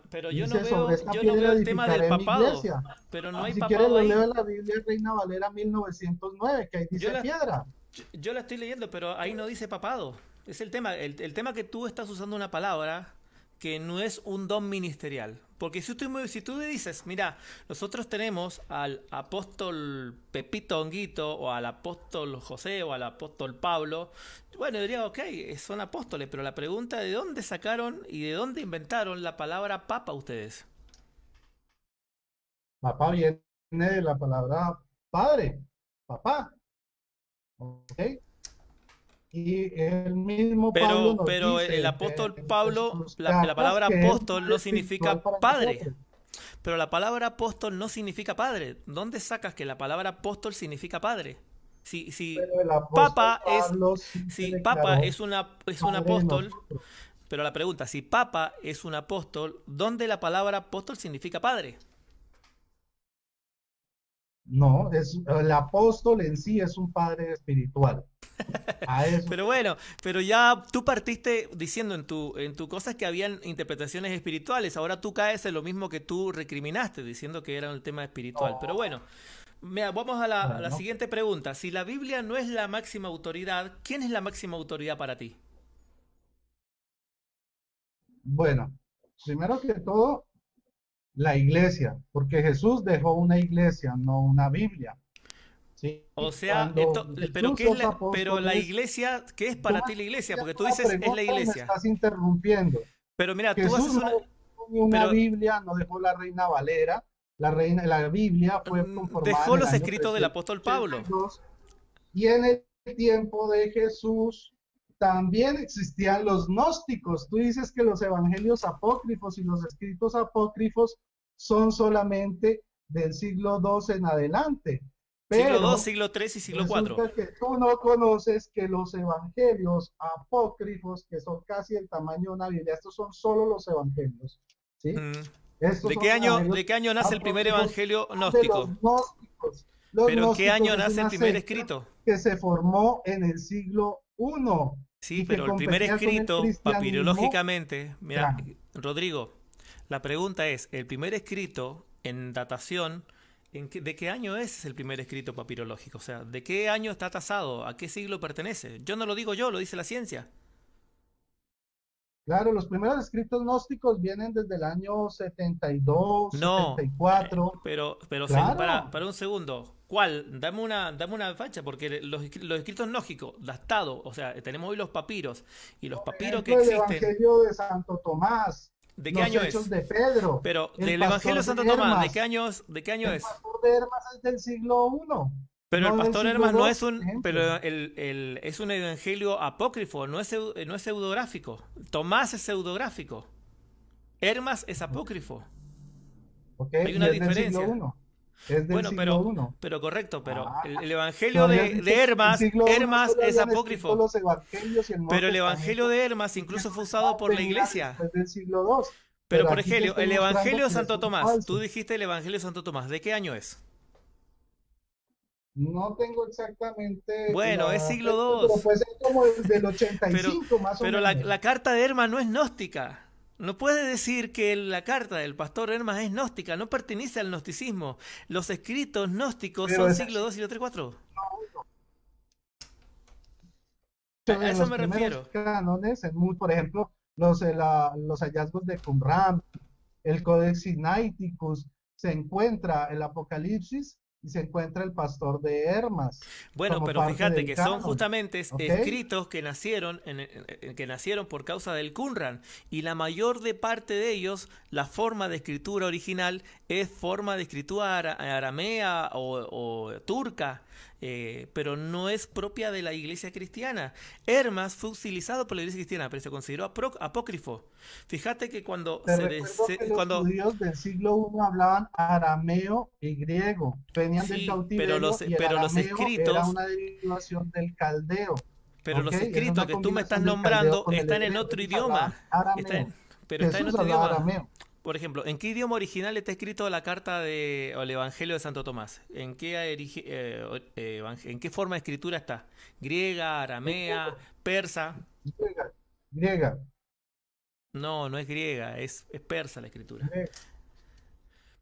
[SPEAKER 1] Pero
[SPEAKER 2] Dice, sobre esta
[SPEAKER 1] yo no veo
[SPEAKER 2] piedra
[SPEAKER 1] el tema del
[SPEAKER 2] edificaré mi
[SPEAKER 1] papado.
[SPEAKER 2] iglesia.
[SPEAKER 1] Pero no hay
[SPEAKER 2] Si quieres
[SPEAKER 1] papado
[SPEAKER 2] lo leo
[SPEAKER 1] ahí.
[SPEAKER 2] en la Biblia Reina Valera 1909, que ahí
[SPEAKER 1] Yo
[SPEAKER 2] dice
[SPEAKER 1] la,
[SPEAKER 2] piedra.
[SPEAKER 1] yo la estoy leyendo, pero ahí no dice papado. Es el tema. El tema que tú estás usando una palabra que no es un don ministerial. Porque si tú me dices, mira, nosotros tenemos al apóstol Pepito Honguito, o al apóstol José, o al apóstol Pablo, bueno, yo diría, ok, son apóstoles, pero la pregunta es de dónde sacaron y de dónde inventaron la palabra papa ustedes.
[SPEAKER 2] Papá viene de la palabra padre, papá. ¿Ok? Y el mismo Pablo nos
[SPEAKER 1] Pero el
[SPEAKER 2] dice
[SPEAKER 1] apóstol
[SPEAKER 2] en
[SPEAKER 1] Pablo,
[SPEAKER 2] sus
[SPEAKER 1] la
[SPEAKER 2] cartas
[SPEAKER 1] palabra
[SPEAKER 2] que es un
[SPEAKER 1] apóstol
[SPEAKER 2] padre
[SPEAKER 1] no
[SPEAKER 2] espiritual
[SPEAKER 1] significa
[SPEAKER 2] para
[SPEAKER 1] padre.
[SPEAKER 2] nosotros.
[SPEAKER 1] Pero la palabra apóstol no significa padre. ¿Dónde sacas que la palabra apóstol significa padre? Si
[SPEAKER 2] Pero el apóstol
[SPEAKER 1] papa es,
[SPEAKER 2] Pablo sí se
[SPEAKER 1] si papa
[SPEAKER 2] declaró
[SPEAKER 1] es un
[SPEAKER 2] padre de
[SPEAKER 1] apóstol,
[SPEAKER 2] nosotros.
[SPEAKER 1] pero la pregunta, si papa es un apóstol, ¿dónde la palabra apóstol significa padre?
[SPEAKER 2] No, el apóstol en sí es un padre espiritual. A eso.
[SPEAKER 1] Pero bueno, pero ya tú partiste diciendo en tu cosas que habían interpretaciones espirituales. Ahora tú caes en lo mismo que tú recriminaste, diciendo que era un tema espiritual. Pero
[SPEAKER 2] No,
[SPEAKER 1] bueno, mira, vamos a la
[SPEAKER 2] bueno,
[SPEAKER 1] siguiente pregunta. Si la Biblia no es la máxima autoridad, ¿quién es la máxima autoridad para ti?
[SPEAKER 2] bueno, primero que todo, la iglesia, porque Jesús dejó una iglesia, no una Biblia. ¿Sí?
[SPEAKER 1] O sea,
[SPEAKER 2] Cuando
[SPEAKER 1] pero
[SPEAKER 2] Jesús,
[SPEAKER 1] ¿qué es
[SPEAKER 2] los
[SPEAKER 1] pero la
[SPEAKER 2] apóstoles,
[SPEAKER 1] iglesia, ¿qué es
[SPEAKER 2] tú
[SPEAKER 1] para
[SPEAKER 2] me
[SPEAKER 1] ti la
[SPEAKER 2] estás
[SPEAKER 1] iglesia? Porque
[SPEAKER 2] haciendo
[SPEAKER 1] tú
[SPEAKER 2] una
[SPEAKER 1] dices es la
[SPEAKER 2] pregunta y me
[SPEAKER 1] iglesia.
[SPEAKER 2] estás interrumpiendo.
[SPEAKER 1] Pero mira, tú
[SPEAKER 2] Jesús
[SPEAKER 1] haces
[SPEAKER 2] no
[SPEAKER 1] una,
[SPEAKER 2] dejó ni una
[SPEAKER 1] pero
[SPEAKER 2] Biblia, no dejó la Reina Valera. La Biblia fue conformada
[SPEAKER 1] dejó
[SPEAKER 2] en el
[SPEAKER 1] los
[SPEAKER 2] año
[SPEAKER 1] escritos del apóstol Pablo.
[SPEAKER 2] 382 y en el tiempo de Jesús, también existían los gnósticos. Tú dices que los evangelios apócrifos y los escritos apócrifos son solamente del siglo II en adelante.
[SPEAKER 1] Siglo
[SPEAKER 2] Pero
[SPEAKER 1] II, siglo III y siglo IV.
[SPEAKER 2] resulta que tú no conoces que los evangelios apócrifos, que son casi el tamaño de una Biblia, estos son solo los evangelios, ¿sí?
[SPEAKER 1] Mm.
[SPEAKER 2] Estos
[SPEAKER 1] ¿De
[SPEAKER 2] son
[SPEAKER 1] qué año,
[SPEAKER 2] evangelios
[SPEAKER 1] de qué año nace el primer
[SPEAKER 2] apócrifos
[SPEAKER 1] evangelio
[SPEAKER 2] de
[SPEAKER 1] gnóstico?
[SPEAKER 2] los gnósticos. Los
[SPEAKER 1] ¿Pero en qué
[SPEAKER 2] gnósticos
[SPEAKER 1] año
[SPEAKER 2] es
[SPEAKER 1] nace el
[SPEAKER 2] una
[SPEAKER 1] primer
[SPEAKER 2] secta
[SPEAKER 1] escrito?
[SPEAKER 2] que se formó en el siglo I
[SPEAKER 1] Sí,
[SPEAKER 2] y que
[SPEAKER 1] pero el primer
[SPEAKER 2] competía con el
[SPEAKER 1] escrito,
[SPEAKER 2] cristianismo.
[SPEAKER 1] papirológicamente, mira,
[SPEAKER 2] Ya,
[SPEAKER 1] Rodrigo, la pregunta es, el primer escrito en datación, ¿de qué año es el primer escrito papirológico? O sea, ¿de qué año está tasado? ¿A qué siglo pertenece? Yo no lo digo yo, lo dice la ciencia.
[SPEAKER 2] claro, los primeros escritos gnósticos vienen desde el año 72,
[SPEAKER 1] No,
[SPEAKER 2] 74.
[SPEAKER 1] pero
[SPEAKER 2] Claro,
[SPEAKER 1] para un segundo, ¿cuál? Dame una fecha, porque los escritos gnósticos, datados, o sea, tenemos hoy los papiros, y los
[SPEAKER 2] por
[SPEAKER 1] papiros que
[SPEAKER 2] ejemplo, el
[SPEAKER 1] existen,
[SPEAKER 2] Evangelio de Santo Tomás,
[SPEAKER 1] ¿de qué
[SPEAKER 2] los
[SPEAKER 1] año
[SPEAKER 2] Hechos
[SPEAKER 1] es?
[SPEAKER 2] de Pedro,
[SPEAKER 1] Pero
[SPEAKER 2] el
[SPEAKER 1] del Evangelio de
[SPEAKER 2] Pastor
[SPEAKER 1] Santo
[SPEAKER 2] de
[SPEAKER 1] Tomás,
[SPEAKER 2] Hermas.
[SPEAKER 1] de qué año
[SPEAKER 2] El
[SPEAKER 1] es?
[SPEAKER 2] Pastor de Hermas es del siglo I,
[SPEAKER 1] Pero el
[SPEAKER 2] no del
[SPEAKER 1] pastor
[SPEAKER 2] siglo
[SPEAKER 1] Hermas no
[SPEAKER 2] II,
[SPEAKER 1] es
[SPEAKER 2] por
[SPEAKER 1] un,
[SPEAKER 2] ejemplo.
[SPEAKER 1] pero es un evangelio apócrifo, no es pseudográfico. Tomás es pseudográfico. Hermas es apócrifo.
[SPEAKER 2] ¿Ok?
[SPEAKER 1] Hay
[SPEAKER 2] Y
[SPEAKER 1] una
[SPEAKER 2] es del siglo
[SPEAKER 1] diferencia.
[SPEAKER 2] I, es del
[SPEAKER 1] Bueno,
[SPEAKER 2] siglo I.
[SPEAKER 1] pero correcto, pero
[SPEAKER 2] Ah,
[SPEAKER 1] el
[SPEAKER 2] tú
[SPEAKER 1] evangelio
[SPEAKER 2] habías dicho
[SPEAKER 1] de
[SPEAKER 2] que en el
[SPEAKER 1] Hermas,
[SPEAKER 2] siglo I
[SPEAKER 1] Hermas
[SPEAKER 2] solo
[SPEAKER 1] es
[SPEAKER 2] habían escrito
[SPEAKER 1] apócrifo.
[SPEAKER 2] los evangelios y el Nuevo
[SPEAKER 1] Pero el evangelio
[SPEAKER 2] Testamento,
[SPEAKER 1] de Hermas
[SPEAKER 2] y que
[SPEAKER 1] incluso fue
[SPEAKER 2] los
[SPEAKER 1] usado
[SPEAKER 2] demás
[SPEAKER 1] por la
[SPEAKER 2] venían
[SPEAKER 1] iglesia.
[SPEAKER 2] después del siglo II.
[SPEAKER 1] Pero
[SPEAKER 2] Pero
[SPEAKER 1] por
[SPEAKER 2] aquí te
[SPEAKER 1] ejemplo,
[SPEAKER 2] estoy
[SPEAKER 1] el
[SPEAKER 2] mostrando
[SPEAKER 1] evangelio de
[SPEAKER 2] que es
[SPEAKER 1] Santo
[SPEAKER 2] un
[SPEAKER 1] Tomás, tú
[SPEAKER 2] falso.
[SPEAKER 1] dijiste el evangelio de Santo Tomás, ¿de qué año es?
[SPEAKER 2] No tengo exactamente
[SPEAKER 1] Bueno, es
[SPEAKER 2] la
[SPEAKER 1] siglo
[SPEAKER 2] fecha, pero
[SPEAKER 1] II.
[SPEAKER 2] puede ser como el del
[SPEAKER 1] Pero,
[SPEAKER 2] 85 más o
[SPEAKER 1] pero
[SPEAKER 2] menos.
[SPEAKER 1] la carta de Hermas no es gnóstica. No puede decir que la carta del pastor Hermas es gnóstica, no pertenece al gnosticismo. Los escritos gnósticos
[SPEAKER 2] Pero
[SPEAKER 1] son
[SPEAKER 2] es
[SPEAKER 1] siglo
[SPEAKER 2] así.
[SPEAKER 1] II, siglo III, IV.
[SPEAKER 2] Muchos
[SPEAKER 1] A
[SPEAKER 2] de
[SPEAKER 1] eso
[SPEAKER 2] los
[SPEAKER 1] me
[SPEAKER 2] primeros
[SPEAKER 1] refiero.
[SPEAKER 2] cánones, por ejemplo, los hallazgos de Qumran, el Codex Sinaiticus, se encuentra el Apocalipsis y se encuentra el Pastor de Hermas
[SPEAKER 1] Bueno,
[SPEAKER 2] como
[SPEAKER 1] pero
[SPEAKER 2] parte
[SPEAKER 1] fíjate
[SPEAKER 2] del
[SPEAKER 1] que son
[SPEAKER 2] canon.
[SPEAKER 1] justamente
[SPEAKER 2] ¿Ok?
[SPEAKER 1] escritos que nacieron, que nacieron por causa del Qumran. Y la mayor de parte de ellos, la forma de escritura original es forma de escritura aramea o turca. Pero no es propia de la iglesia cristiana. Hermas fue utilizado por la iglesia cristiana, pero se consideró apócrifo. Fíjate que
[SPEAKER 2] Te recuerdo que los judíos del siglo I hablaban arameo y griego, venían del
[SPEAKER 1] sí, pero
[SPEAKER 2] cautiverio y el
[SPEAKER 1] los
[SPEAKER 2] arameo era
[SPEAKER 1] escritos,
[SPEAKER 2] una derivación del caldeo.
[SPEAKER 1] pero
[SPEAKER 2] ¿Ok?
[SPEAKER 1] los
[SPEAKER 2] Es
[SPEAKER 1] escritos
[SPEAKER 2] una
[SPEAKER 1] que tú me estás
[SPEAKER 2] combinación del caldeo
[SPEAKER 1] nombrando
[SPEAKER 2] con el
[SPEAKER 1] están en
[SPEAKER 2] hebreo.
[SPEAKER 1] otro
[SPEAKER 2] Ellos hablaban
[SPEAKER 1] idioma.
[SPEAKER 2] arameo.
[SPEAKER 1] Pero está en
[SPEAKER 2] Jesús
[SPEAKER 1] otro
[SPEAKER 2] hablaba
[SPEAKER 1] idioma.
[SPEAKER 2] arameo.
[SPEAKER 1] Por ejemplo, ¿en qué idioma original está escrito la carta o el Evangelio de Santo Tomás? ¿En qué forma de escritura está? ¿Griega, aramea, persa?
[SPEAKER 2] Griega, griega,
[SPEAKER 1] No, no es griega, es persa la escritura.
[SPEAKER 2] griega.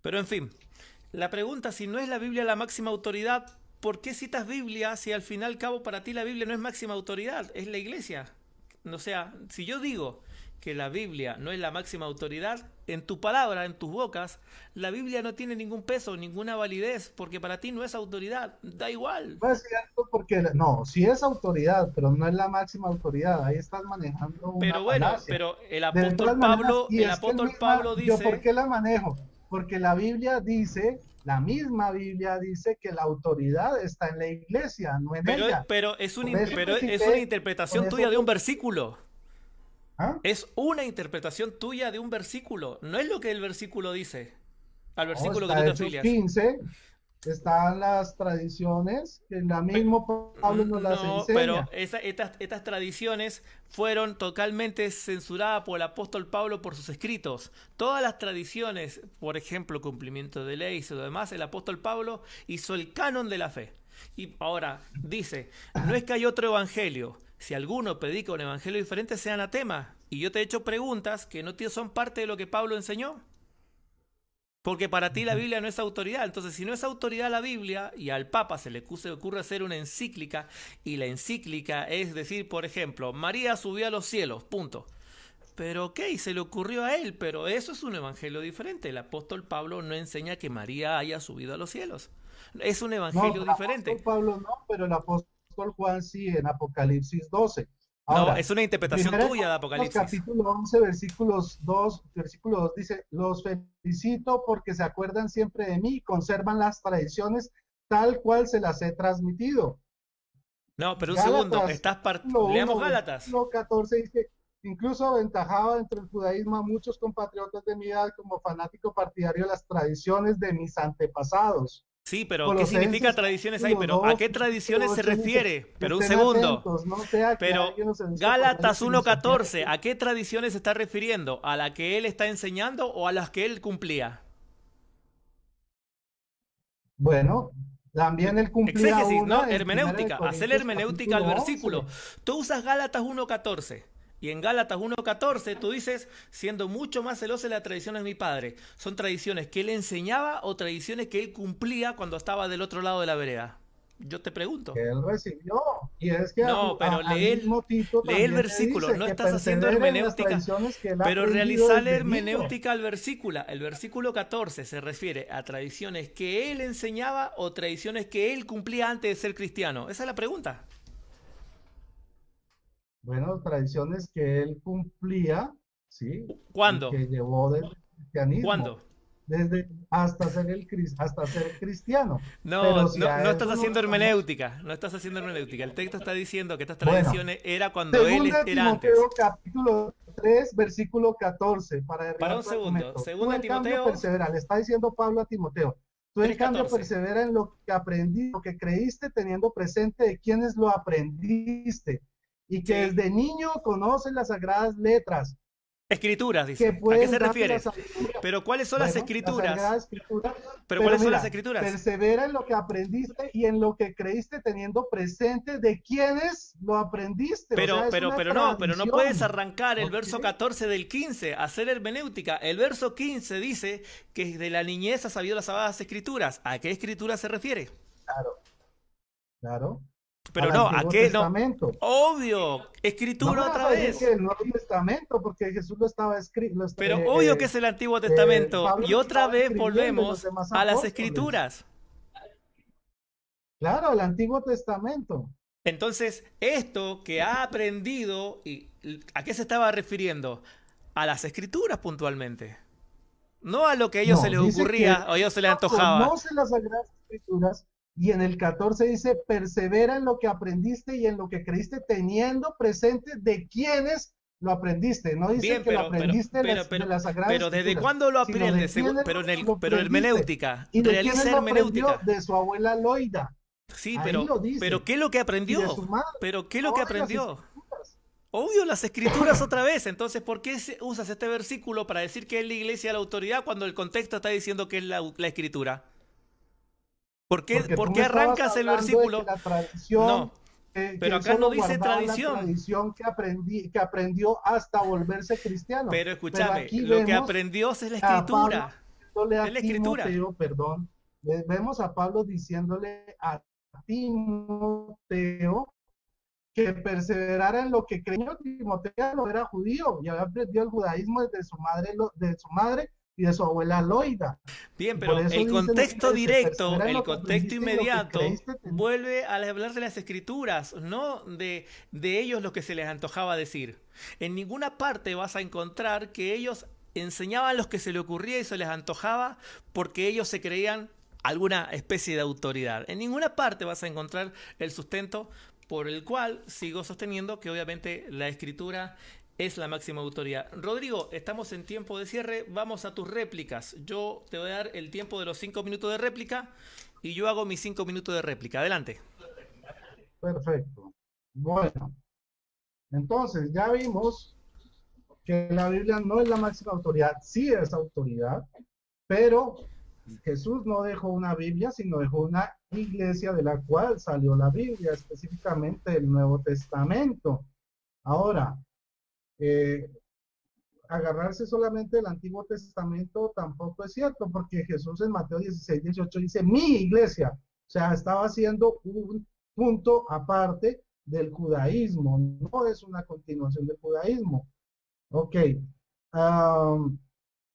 [SPEAKER 1] Pero en fin, la pregunta, si no es la Biblia la máxima autoridad, ¿por qué citas Biblia si al fin y al cabo para ti la Biblia no es máxima autoridad? Es la iglesia. O sea, si yo digo que la Biblia no es la máxima autoridad, en tu palabra, en tus bocas, la Biblia no tiene ningún peso, ninguna validez, porque para ti no es autoridad, da igual.
[SPEAKER 2] No es cierto porque, no, sí es autoridad, pero no es la máxima autoridad. Ahí estás manejando una
[SPEAKER 1] Pero bueno,
[SPEAKER 2] falacia.
[SPEAKER 1] pero
[SPEAKER 2] De todas maneras, y
[SPEAKER 1] El
[SPEAKER 2] es que
[SPEAKER 1] apóstol Pablo
[SPEAKER 2] yo ¿por
[SPEAKER 1] dice,
[SPEAKER 2] qué la manejo? Porque la Biblia dice, la misma Biblia dice que la autoridad está en la iglesia, no en ella. Por eso te
[SPEAKER 1] es una
[SPEAKER 2] cité, por
[SPEAKER 1] interpretación
[SPEAKER 2] eso
[SPEAKER 1] tuya de un
[SPEAKER 2] te-
[SPEAKER 1] versículo.
[SPEAKER 2] ¿Ah?
[SPEAKER 1] Es una interpretación tuya de un versículo, no es lo que el versículo dice, al
[SPEAKER 2] No,
[SPEAKER 1] versículo que tú
[SPEAKER 2] está
[SPEAKER 1] te
[SPEAKER 2] Hechos
[SPEAKER 1] afilias.
[SPEAKER 2] 15, están las tradiciones, que la mismo Pablo nos las
[SPEAKER 1] No, pero
[SPEAKER 2] enseña.
[SPEAKER 1] estas tradiciones fueron totalmente censuradas por el apóstol Pablo por sus escritos. Todas las tradiciones, por ejemplo, cumplimiento de ley y lo demás, el apóstol Pablo hizo el canon de la fe. Y ahora dice, no es que hay otro evangelio. Si alguno predica un evangelio diferente, sea anatema. Y yo te he hecho preguntas que no son parte de lo que Pablo enseñó. Porque para ti la Biblia no es autoridad. Entonces, si no es autoridad la Biblia, y al Papa se le ocurre hacer una encíclica, y la encíclica es decir, por ejemplo, María subió a los cielos, punto. Pero ok, se le ocurrió a él, pero eso es un evangelio diferente. El apóstol Pablo no enseña que María haya subido a los cielos. Es un
[SPEAKER 2] No,
[SPEAKER 1] evangelio
[SPEAKER 2] el apóstol
[SPEAKER 1] diferente.
[SPEAKER 2] Pablo no, pero el apóstol Juan sí, en Apocalipsis 12.
[SPEAKER 1] No,
[SPEAKER 2] Ahora,
[SPEAKER 1] es una interpretación
[SPEAKER 2] primero
[SPEAKER 1] tuya de Apocalipsis.
[SPEAKER 2] capítulo 11, versículo 2 dice, los felicito porque se acuerdan siempre de mí y conservan las tradiciones tal cual se las he transmitido.
[SPEAKER 1] No, pero un segundo,
[SPEAKER 2] Gálatas,
[SPEAKER 1] leamos
[SPEAKER 2] 1,
[SPEAKER 1] Gálatas.
[SPEAKER 2] versículo 14 dice, incluso aventajaba entre el judaísmo a muchos compatriotas de mi edad como fanático partidario de las tradiciones de mis antepasados.
[SPEAKER 1] Sí, pero ¿qué significa
[SPEAKER 2] Colosenses
[SPEAKER 1] tradiciones ahí?
[SPEAKER 2] capítulo
[SPEAKER 1] Pero ¿a
[SPEAKER 2] 2,
[SPEAKER 1] qué
[SPEAKER 2] versículo
[SPEAKER 1] tradiciones se
[SPEAKER 2] 8 dice,
[SPEAKER 1] refiere? Pero un
[SPEAKER 2] estén
[SPEAKER 1] segundo.
[SPEAKER 2] atentos, no sea que
[SPEAKER 1] Pero
[SPEAKER 2] alguien nos seduzca por medio
[SPEAKER 1] Gálatas
[SPEAKER 2] de filosofía
[SPEAKER 1] 1:14, ¿a qué tradiciones se está refiriendo? ¿A la que él está enseñando o a las que él cumplía?
[SPEAKER 2] Bueno, también él cumplía
[SPEAKER 1] Exégesis, ¿no?
[SPEAKER 2] una en 1
[SPEAKER 1] Hermenéutica. Hacer
[SPEAKER 2] Corintios
[SPEAKER 1] hermenéutica al
[SPEAKER 2] capítulo
[SPEAKER 1] versículo.
[SPEAKER 2] 11.
[SPEAKER 1] Tú usas Gálatas 1:14. Y en Gálatas 1:14 tú dices, siendo mucho más celoso de las tradiciones de mi padre. ¿Son tradiciones que él enseñaba o tradiciones que él cumplía cuando estaba del otro lado de la vereda? Yo te pregunto.
[SPEAKER 2] Que él recibió. Y es que
[SPEAKER 1] No, pero
[SPEAKER 2] al mismo Tito
[SPEAKER 1] lee el
[SPEAKER 2] también le
[SPEAKER 1] versículo.
[SPEAKER 2] dice
[SPEAKER 1] No
[SPEAKER 2] que
[SPEAKER 1] estás haciendo
[SPEAKER 2] persevere en las
[SPEAKER 1] hermenéutica,
[SPEAKER 2] tradiciones que él ha
[SPEAKER 1] pero
[SPEAKER 2] aprendido
[SPEAKER 1] realizar la
[SPEAKER 2] desde niño.
[SPEAKER 1] hermenéutica al versículo. El versículo 14 se refiere a tradiciones que él enseñaba o tradiciones que él cumplía antes de ser cristiano. Esa es la pregunta.
[SPEAKER 2] Bueno, tradiciones que él cumplía, ¿sí? Y
[SPEAKER 1] ¿Cuándo?
[SPEAKER 2] que llevó del cristianismo,
[SPEAKER 1] ¿Cuándo?
[SPEAKER 2] desde hasta ser cristiano.
[SPEAKER 1] No,
[SPEAKER 2] Pero si
[SPEAKER 1] no, no
[SPEAKER 2] a
[SPEAKER 1] estás
[SPEAKER 2] eso nos
[SPEAKER 1] haciendo
[SPEAKER 2] vamos,
[SPEAKER 1] hermenéutica. No estás haciendo hermenéutica. El texto está diciendo que estas
[SPEAKER 2] bueno,
[SPEAKER 1] tradiciones era cuando él
[SPEAKER 2] segunda
[SPEAKER 1] era antes.
[SPEAKER 2] Timoteo capítulo 3 versículo 14 para
[SPEAKER 1] Para
[SPEAKER 2] derribar
[SPEAKER 1] un
[SPEAKER 2] tu
[SPEAKER 1] segundo.
[SPEAKER 2] argumento. Tú
[SPEAKER 1] Segunda
[SPEAKER 2] en cambio
[SPEAKER 1] Timoteo
[SPEAKER 2] persevera, le está diciendo Pablo a Timoteo. Tú en cambio
[SPEAKER 1] 3:14.
[SPEAKER 2] persevera en lo que aprendí, lo que creíste, teniendo presente de quienes lo aprendiste y que
[SPEAKER 1] Sí.
[SPEAKER 2] desde niño conoces las sagradas letras
[SPEAKER 1] Escrituras,
[SPEAKER 2] que
[SPEAKER 1] dice. ¿A qué
[SPEAKER 2] pueden
[SPEAKER 1] se
[SPEAKER 2] darte la
[SPEAKER 1] refiere?
[SPEAKER 2] sabiduría.
[SPEAKER 1] Pero ¿cuáles son las
[SPEAKER 2] Bueno, la Sagrada
[SPEAKER 1] escrituras?
[SPEAKER 2] Escritura,
[SPEAKER 1] Pero
[SPEAKER 2] pero
[SPEAKER 1] ¿cuáles son las
[SPEAKER 2] mira,
[SPEAKER 1] escrituras?
[SPEAKER 2] persevera en lo que aprendiste y en lo que creíste teniendo presente de quienes lo aprendiste. O sea, es una
[SPEAKER 1] Pero no puedes
[SPEAKER 2] tradición.
[SPEAKER 1] arrancar el
[SPEAKER 2] ¿Ok?
[SPEAKER 1] verso 14 del 15, hacer hermenéutica. El verso 15 dice que de la niñez ha sabido las sagradas escrituras. ¿A qué escritura se refiere?
[SPEAKER 2] Claro, claro.
[SPEAKER 1] Pero
[SPEAKER 2] Al
[SPEAKER 1] no, ¿a
[SPEAKER 2] Antiguo
[SPEAKER 1] qué? No.
[SPEAKER 2] Testamento.
[SPEAKER 1] Obvio,
[SPEAKER 2] No me
[SPEAKER 1] escritura
[SPEAKER 2] vas
[SPEAKER 1] otra
[SPEAKER 2] a decir
[SPEAKER 1] vez.
[SPEAKER 2] que el Nuevo Testamento, porque Jesús lo estaba escrito,
[SPEAKER 1] Pero obvio que es el Antiguo Testamento.
[SPEAKER 2] Pablo
[SPEAKER 1] Y
[SPEAKER 2] lo
[SPEAKER 1] otra
[SPEAKER 2] estaba
[SPEAKER 1] vez
[SPEAKER 2] escribiendo y los
[SPEAKER 1] volvemos
[SPEAKER 2] demás
[SPEAKER 1] a las
[SPEAKER 2] apóstoles.
[SPEAKER 1] escrituras.
[SPEAKER 2] Claro, el Antiguo Testamento.
[SPEAKER 1] Entonces, esto que ha aprendido, ¿a qué se estaba refiriendo? A las escrituras puntualmente. No a lo que a ellos se
[SPEAKER 2] No,
[SPEAKER 1] les
[SPEAKER 2] dice que
[SPEAKER 1] ocurría o a ellos se les antojaba.
[SPEAKER 2] conoce las Sagradas Escrituras y en el 14 dice, persevera en lo que aprendiste y en lo que creíste teniendo presente de quiénes lo aprendiste. No dice
[SPEAKER 1] Bien,
[SPEAKER 2] que lo aprendiste de las Sagradas
[SPEAKER 1] pero ¿desde
[SPEAKER 2] Escrituras,
[SPEAKER 1] cuándo lo
[SPEAKER 2] sino de
[SPEAKER 1] aprendes?
[SPEAKER 2] quiénes lo
[SPEAKER 1] Pero
[SPEAKER 2] aprendiste.
[SPEAKER 1] hermenéutica,
[SPEAKER 2] ¿Y de quiénes
[SPEAKER 1] realiza
[SPEAKER 2] lo aprendió?
[SPEAKER 1] hermenéutica.
[SPEAKER 2] De su abuela Loida.
[SPEAKER 1] Sí,
[SPEAKER 2] Ahí lo
[SPEAKER 1] pero
[SPEAKER 2] dice.
[SPEAKER 1] ¿qué es lo que
[SPEAKER 2] Y de
[SPEAKER 1] aprendió?
[SPEAKER 2] su madre.
[SPEAKER 1] Pero ¿qué es lo
[SPEAKER 2] No
[SPEAKER 1] que
[SPEAKER 2] de las
[SPEAKER 1] aprendió?
[SPEAKER 2] Escrituras.
[SPEAKER 1] Obvio, las escrituras otra vez. Entonces, ¿por qué usas este versículo para decir que es la iglesia la autoridad cuando el contexto está diciendo que es la escritura?
[SPEAKER 2] Porque
[SPEAKER 1] ¿Por
[SPEAKER 2] tú
[SPEAKER 1] qué
[SPEAKER 2] me estabas
[SPEAKER 1] arrancas el
[SPEAKER 2] hablando de que
[SPEAKER 1] versículo?
[SPEAKER 2] la tradición,
[SPEAKER 1] No,
[SPEAKER 2] que
[SPEAKER 1] pero
[SPEAKER 2] él
[SPEAKER 1] acá no
[SPEAKER 2] solo
[SPEAKER 1] dice
[SPEAKER 2] guardaba la
[SPEAKER 1] tradición.
[SPEAKER 2] tradición que aprendió hasta volverse cristiano.
[SPEAKER 1] Pero
[SPEAKER 2] Pero
[SPEAKER 1] escúchame,
[SPEAKER 2] aquí
[SPEAKER 1] lo que
[SPEAKER 2] vemos
[SPEAKER 1] aprendió es la
[SPEAKER 2] a Pablo
[SPEAKER 1] escritura.
[SPEAKER 2] diciéndole
[SPEAKER 1] Es
[SPEAKER 2] a
[SPEAKER 1] la escritura.
[SPEAKER 2] Timoteo, perdón, vemos a Pablo diciéndole a Timoteo que perseverara en lo que creyó. Timoteo no era judío y había aprendido el judaísmo desde su madre, de su madre y de su abuela Loida.
[SPEAKER 1] Bien,
[SPEAKER 2] Y por
[SPEAKER 1] pero
[SPEAKER 2] eso
[SPEAKER 1] el
[SPEAKER 2] dice lo que
[SPEAKER 1] contexto
[SPEAKER 2] dice,
[SPEAKER 1] directo,
[SPEAKER 2] persevera en
[SPEAKER 1] el
[SPEAKER 2] lo que
[SPEAKER 1] contexto
[SPEAKER 2] aprendiste y lo que
[SPEAKER 1] inmediato,
[SPEAKER 2] creíste.
[SPEAKER 1] vuelve a hablar de las escrituras, no de ellos lo que se les antojaba decir. En ninguna parte vas a encontrar que ellos enseñaban lo que se les ocurría y se les antojaba porque ellos se creían alguna especie de autoridad. En ninguna parte vas a encontrar el sustento por el cual sigo sosteniendo que obviamente la escritura es la máxima autoridad. Rodrigo, estamos en tiempo de cierre, vamos a tus réplicas. Yo te voy a dar el tiempo de los 5 minutos de réplica y yo hago mis 5 minutos de réplica. Adelante.
[SPEAKER 2] Perfecto. Bueno, entonces ya vimos que la Biblia no es la máxima autoridad, sí es autoridad, pero Jesús no dejó una Biblia, sino dejó una iglesia de la cual salió la Biblia, específicamente el Nuevo Testamento. Ahora, eh, agarrarse solamente del Antiguo Testamento tampoco es cierto, porque Jesús en Mateo 16, 18 dice, mi iglesia, o sea, estaba haciendo un punto aparte del judaísmo, no es una continuación del judaísmo. Ok,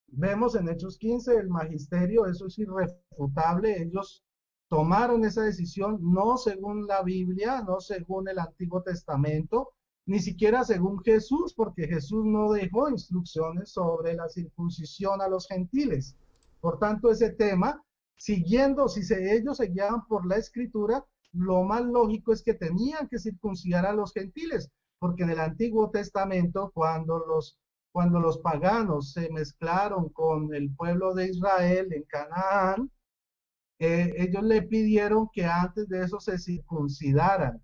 [SPEAKER 2] vemos en Hechos 15 el magisterio, eso es irrefutable, ellos tomaron esa decisión no según la Biblia, no según el Antiguo Testamento, ni siquiera según Jesús, porque Jesús no dejó instrucciones sobre la circuncisión a los gentiles. Por tanto, ese tema, siguiendo, si ellos se guiaban por la escritura, lo más lógico es que tenían que circuncidar a los gentiles, porque en el Antiguo Testamento, cuando los paganos se mezclaron con el pueblo de Israel en Canaán, ellos le pidieron que antes de eso se circuncidaran.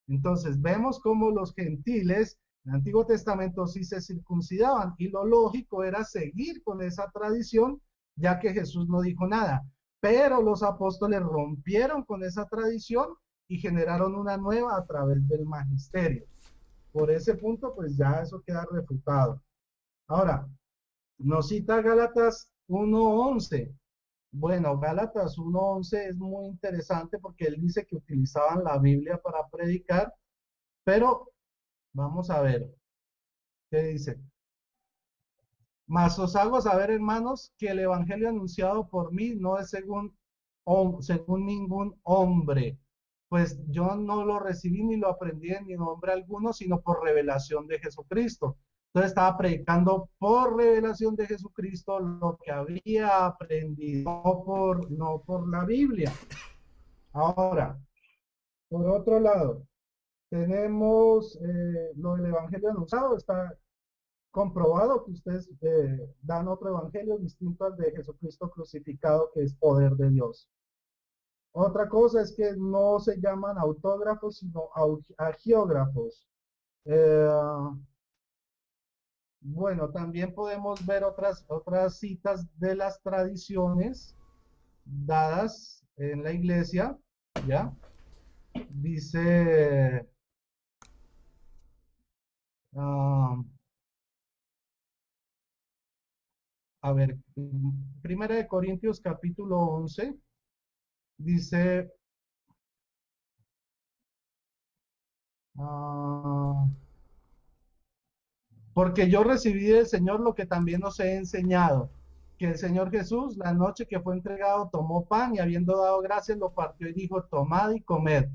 [SPEAKER 2] Entonces vemos cómo los gentiles en el Antiguo Testamento sí se circuncidaban y lo lógico era seguir con esa tradición, ya que Jesús no dijo nada. Pero los apóstoles rompieron con esa tradición y generaron una nueva a través del magisterio. Por ese punto, pues ya eso queda refutado. Ahora, nos cita Gálatas 1:11. Bueno, Gálatas 1:11 es muy interesante porque él dice que utilizaban la Biblia para predicar, pero vamos a ver qué dice. Mas os hago saber, hermanos, que el evangelio anunciado por mí no es según ningún hombre, pues yo no lo recibí ni lo aprendí en ni nombre alguno, sino por revelación de Jesucristo. Entonces estaba predicando por revelación de Jesucristo lo que había aprendido, no por la Biblia. Ahora, por otro lado, tenemos lo del evangelio anunciado. Está comprobado que ustedes dan otro evangelio distinto al de Jesucristo crucificado, que es poder de Dios. Otra cosa es que no se llaman autógrafos, sino agiógrafos. Bueno, también podemos ver otras citas de las tradiciones dadas en la iglesia, ¿ya? Dice, a ver, Primera de Corintios capítulo 11, dice, porque yo recibí del Señor lo que también os he enseñado, que el Señor Jesús, la noche que fue entregado, tomó pan y habiendo dado gracias, lo partió y dijo, tomad y comed.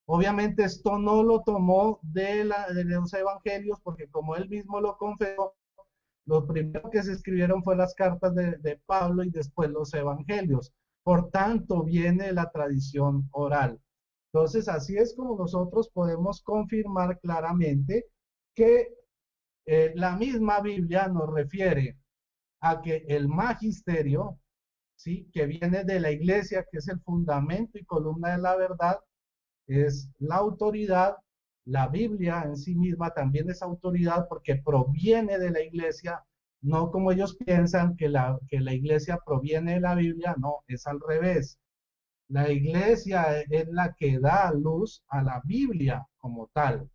[SPEAKER 2] Obviamente esto no lo tomó de los evangelios, porque como él mismo lo confesó, lo primero que se escribieron fue las cartas de Pablo y después los evangelios. Por tanto, viene la tradición oral. Entonces, así es como nosotros podemos confirmar claramente que la misma Biblia nos refiere a que el magisterio, ¿sí?, que viene de la iglesia, que es el fundamento y columna de la verdad, es la autoridad. La Biblia en sí misma también es autoridad porque proviene de la iglesia, no como ellos piensan que la iglesia proviene de la Biblia. No, es al revés. La iglesia es la que da luz a la Biblia como tal,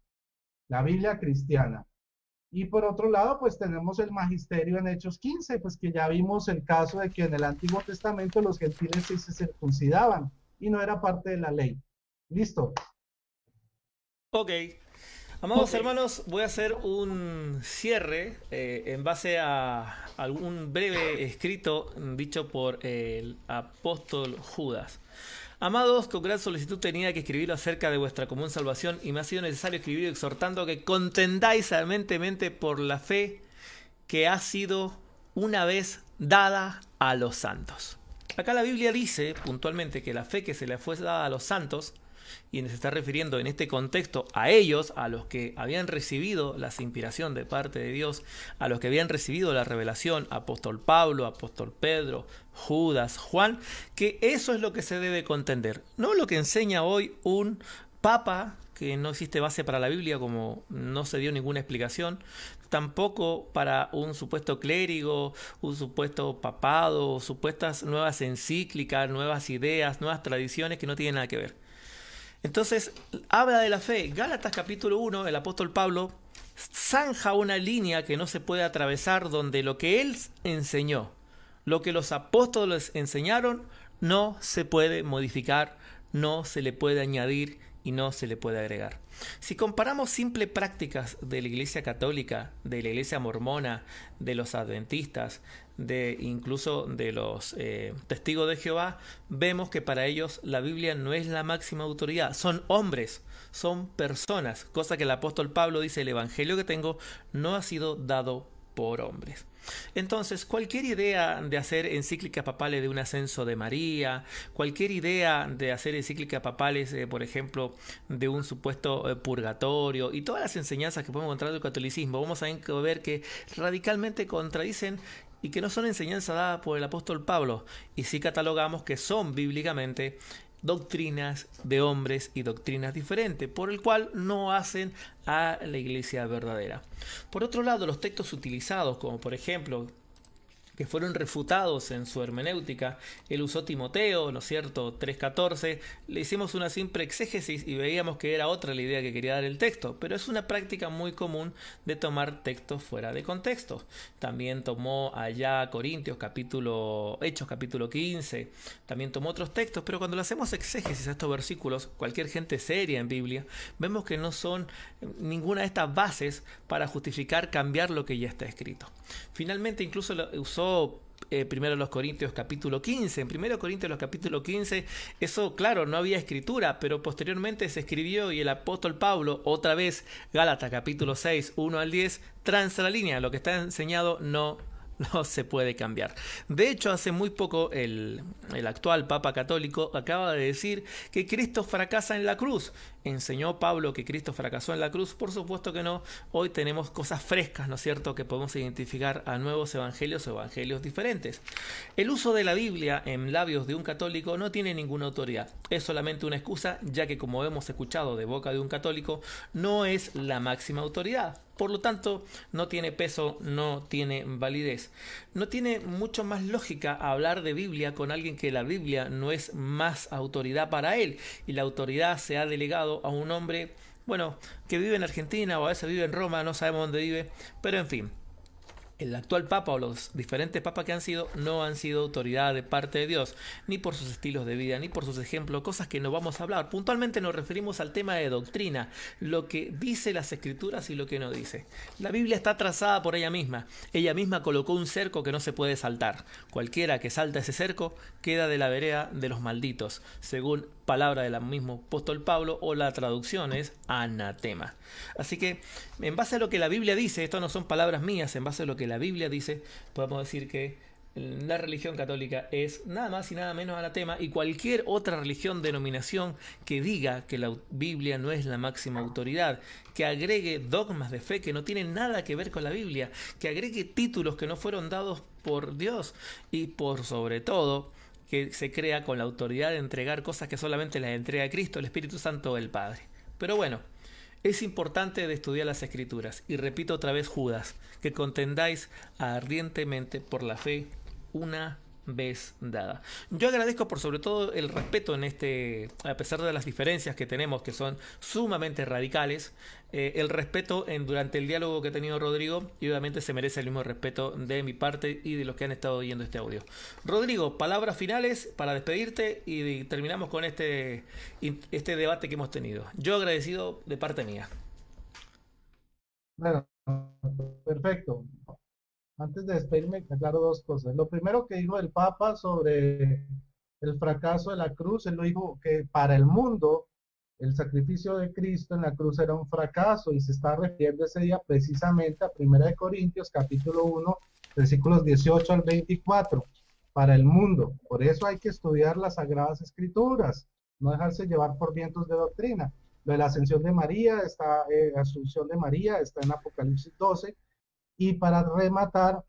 [SPEAKER 2] la Biblia cristiana. Y por otro lado, pues tenemos el magisterio en Hechos 15, pues que ya vimos el caso de que en el Antiguo Testamento los gentiles sí se circuncidaban y no era parte de la ley. Listo.
[SPEAKER 1] Ok. Amados hermanos, voy a hacer un cierre en base a algún breve escrito dicho por el apóstol Judas. Amados, con gran solicitud tenía que escribirlo acerca de vuestra común salvación y me ha sido necesario escribir exhortando que contendáis ardentemente por la fe que ha sido una vez dada a los santos. Acá la Biblia dice puntualmente que la fe que se le fue dada a los santos, y se está refiriendo en este contexto a ellos, a los que habían recibido la inspiración de parte de Dios, a los que habían recibido la revelación, apóstol Pablo, apóstol Pedro, Judas, Juan, que eso es lo que se debe contender, no lo que enseña hoy un papa, que no existe base para la Biblia, como no se dio ninguna explicación, tampoco para un supuesto clérigo, un supuesto papado, supuestas nuevas encíclicas, nuevas ideas, nuevas tradiciones que no tienen nada que ver. Entonces, habla de la fe. Gálatas capítulo 1, el apóstol Pablo zanja una línea que no se puede atravesar, donde lo que él enseñó, lo que los apóstoles enseñaron, no se puede modificar, no se le puede añadir y no se le puede agregar. Si comparamos simples prácticas de la Iglesia Católica, de la Iglesia Mormona, de los Adventistas, incluso de los Testigos de Jehová, vemos que para ellos la Biblia no es la máxima autoridad. Son hombres, son personas, cosa que el apóstol Pablo dice: el evangelio que tengo no ha sido dado por hombres. Entonces, cualquier idea de hacer encíclicas papales de un ascenso de María, cualquier idea de hacer encíclicas papales, por ejemplo, de un supuesto purgatorio, y todas las enseñanzas que podemos encontrar del catolicismo, vamos a ver que radicalmente contradicen y que no son enseñanzas dadas por el apóstol Pablo, y sí catalogamos que son bíblicamente doctrinas de hombres y doctrinas diferentes, por el cual no hacen a la iglesia verdadera. Por otro lado, los textos utilizados, como por ejemplo que fueron refutados en su hermenéutica, él usó Timoteo, ¿no es cierto? 3.14, le hicimos una simple exégesis y veíamos que era otra la idea que quería dar el texto, pero es una práctica muy común de tomar textos fuera de contexto. También tomó allá Hechos capítulo 15, también tomó otros textos, pero cuando le hacemos exégesis a estos versículos, cualquier gente seria en Biblia, vemos que no son ninguna de estas bases para justificar cambiar lo que ya está escrito. Finalmente incluso usó primero los Corintios capítulo 15. En primero Corintios los capítulo 15, eso claro, no había escritura, pero posteriormente se escribió y el apóstol Pablo, otra vez Gálatas capítulo 6, 1 al 10, transa la línea, lo que está enseñado no se puede cambiar. De hecho, hace muy poco el actual Papa Católico acaba de decir que Cristo fracasa en la cruz. ¿Enseñó Pablo que Cristo fracasó en la cruz? Por supuesto que no. Hoy tenemos cosas frescas, ¿no es cierto?, que podemos identificar a nuevos evangelios o evangelios diferentes. El uso de la Biblia en labios de un católico no tiene ninguna autoridad. Es solamente una excusa, ya que, como hemos escuchado de boca de un católico, no es la máxima autoridad. Por lo tanto, no tiene peso, no tiene validez. No tiene mucho más lógica hablar de Biblia con alguien que la Biblia no es más autoridad para él y la autoridad se ha delegado a un hombre, bueno, que vive en Argentina o a veces vive en Roma, no sabemos dónde vive, pero en fin. El actual papa o los diferentes papas que han sido no han sido autoridad de parte de Dios, ni por sus estilos de vida, ni por sus ejemplos, cosas que no vamos a hablar. Puntualmente nos referimos al tema de doctrina, lo que dice las escrituras y lo que no dice. La Biblia está trazada por ella misma colocó un cerco que no se puede saltar. Cualquiera que salta ese cerco queda de la vereda de los malditos, según palabra del mismo apóstol Pablo, o la traducción es anatema. Así que, en base a lo que la Biblia dice, esto no son palabras mías, en base a lo que la Biblia dice, podemos decir que la religión católica es nada más y nada menos anatema, y cualquier otra religión, denominación que diga que la Biblia no es la máxima autoridad, que agregue dogmas de fe que no tienen nada que ver con la Biblia, que agregue títulos que no fueron dados por Dios y por sobre todo que se crea con la autoridad de entregar cosas que solamente las entrega Cristo, el Espíritu Santo o el Padre. Pero bueno, es importante de estudiar las Escrituras, y repito otra vez Judas, que contendáis ardientemente por la fe una vez dada. Yo agradezco por sobre todo el respeto en a pesar de las diferencias que tenemos, que son sumamente radicales, el respeto durante el diálogo que ha tenido Rodrigo, y obviamente se merece el mismo respeto de mi parte y de los que han estado oyendo este audio. Rodrigo, palabras finales para despedirte y terminamos con este debate que hemos tenido. Yo agradecido de parte mía.
[SPEAKER 2] Bueno, perfecto. Antes de despedirme, aclaro dos cosas. Lo primero que dijo el Papa sobre el fracaso de la cruz, él lo dijo que para el mundo el sacrificio de Cristo en la cruz era un fracaso, y se está refiriendo ese día precisamente a 1 Corintios capítulo 1, versículos 18 al 24, para el mundo. Por eso hay que estudiar las Sagradas Escrituras, no dejarse llevar por vientos de doctrina. Lo de la ascensión de María, asunción de María, está en Apocalipsis 12. Y para rematar,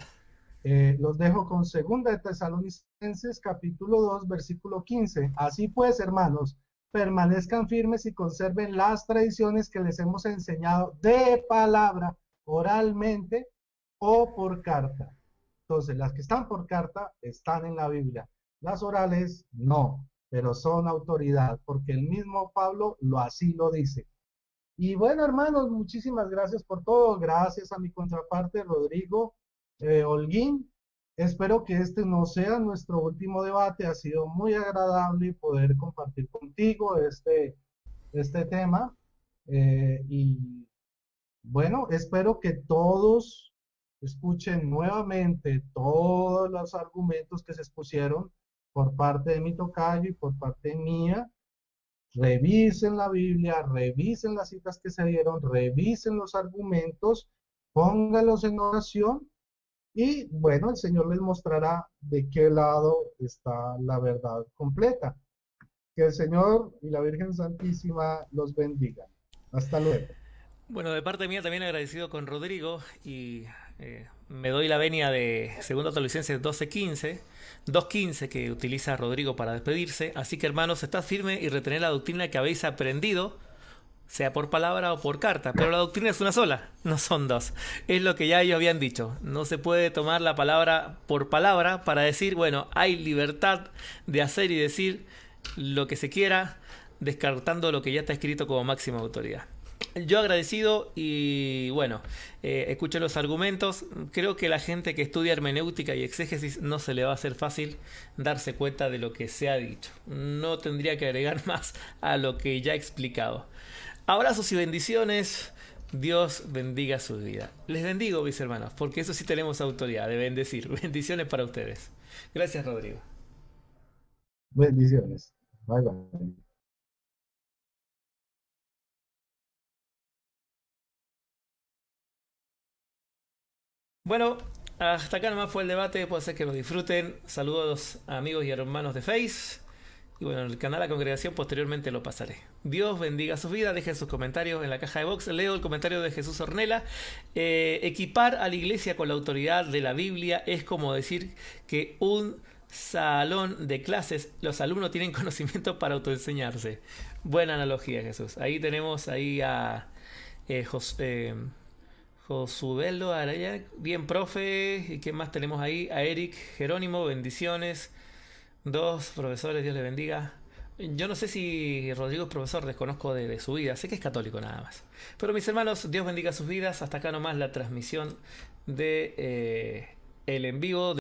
[SPEAKER 2] los dejo con 2 de Tesalonicenses capítulo 2, versículo 15. Así pues, hermanos, permanezcan firmes y conserven las tradiciones que les hemos enseñado de palabra, oralmente o por carta. Entonces, las que están por carta están en la Biblia. Las orales no, pero son autoridad, porque el mismo Pablo así lo dice. Y bueno, hermanos, muchísimas gracias por todo. Gracias a mi contraparte, Rodrigo Holguín. Espero que este no sea nuestro último debate. Ha sido muy agradable poder compartir contigo este tema. Y bueno, espero que todos escuchen nuevamente todos los argumentos que se expusieron por parte de mi tocayo y por parte mía. Revisen la Biblia, revisen las citas que se dieron, revisen los argumentos, pónganlos en oración Y bueno, el Señor les mostrará de qué lado está la verdad completa. Que el Señor y la Virgen Santísima los bendigan. Hasta luego.
[SPEAKER 1] Bueno, de parte mía también agradecido con Rodrigo y me doy la venia de Segunda Tesalonicenses 2.15 que utiliza Rodrigo para despedirse. Así que hermanos, estad firme y retened la doctrina que habéis aprendido, sea por palabra o por carta, pero la doctrina es una sola, no son dos. Es lo que ya ellos habían dicho. No se puede tomar la palabra por palabra para decir, bueno, hay libertad de hacer y decir lo que se quiera, descartando lo que ya está escrito como máxima autoridad. Yo agradecido y bueno, escuché los argumentos. Creo que la gente que estudia hermenéutica y exégesis no se le va a hacer fácil darse cuenta de lo que se ha dicho. No tendría que agregar más a lo que ya he explicado. Abrazos y bendiciones. Dios bendiga su vida. Les bendigo, mis hermanos, porque eso sí tenemos autoridad de bendecir. Bendiciones para ustedes. Gracias, Rodrigo.
[SPEAKER 2] Bendiciones. Bye bye.
[SPEAKER 1] Bueno, hasta acá nomás fue el debate. Puede ser que lo disfruten. Saludos a amigos y hermanos de Face. Y bueno, en el canal La Congregación posteriormente lo pasaré. Dios bendiga sus vidas. Dejen sus comentarios en la caja de box. Leo el comentario de Jesús Ornella. Equipar a la iglesia con la autoridad de la Biblia es como decir que un salón de clases, los alumnos tienen conocimiento para autoenseñarse. Buena analogía, Jesús. Ahí tenemos ahí a José. Josubelo Araya, bien profe. ¿Y qué más tenemos ahí? A Eric Jerónimo, bendiciones. Dos profesores, Dios le bendiga. Yo no sé si Rodrigo es profesor, desconozco de su vida, sé que es católico nada más. Pero mis hermanos, Dios bendiga sus vidas. Hasta acá nomás la transmisión de el en vivo.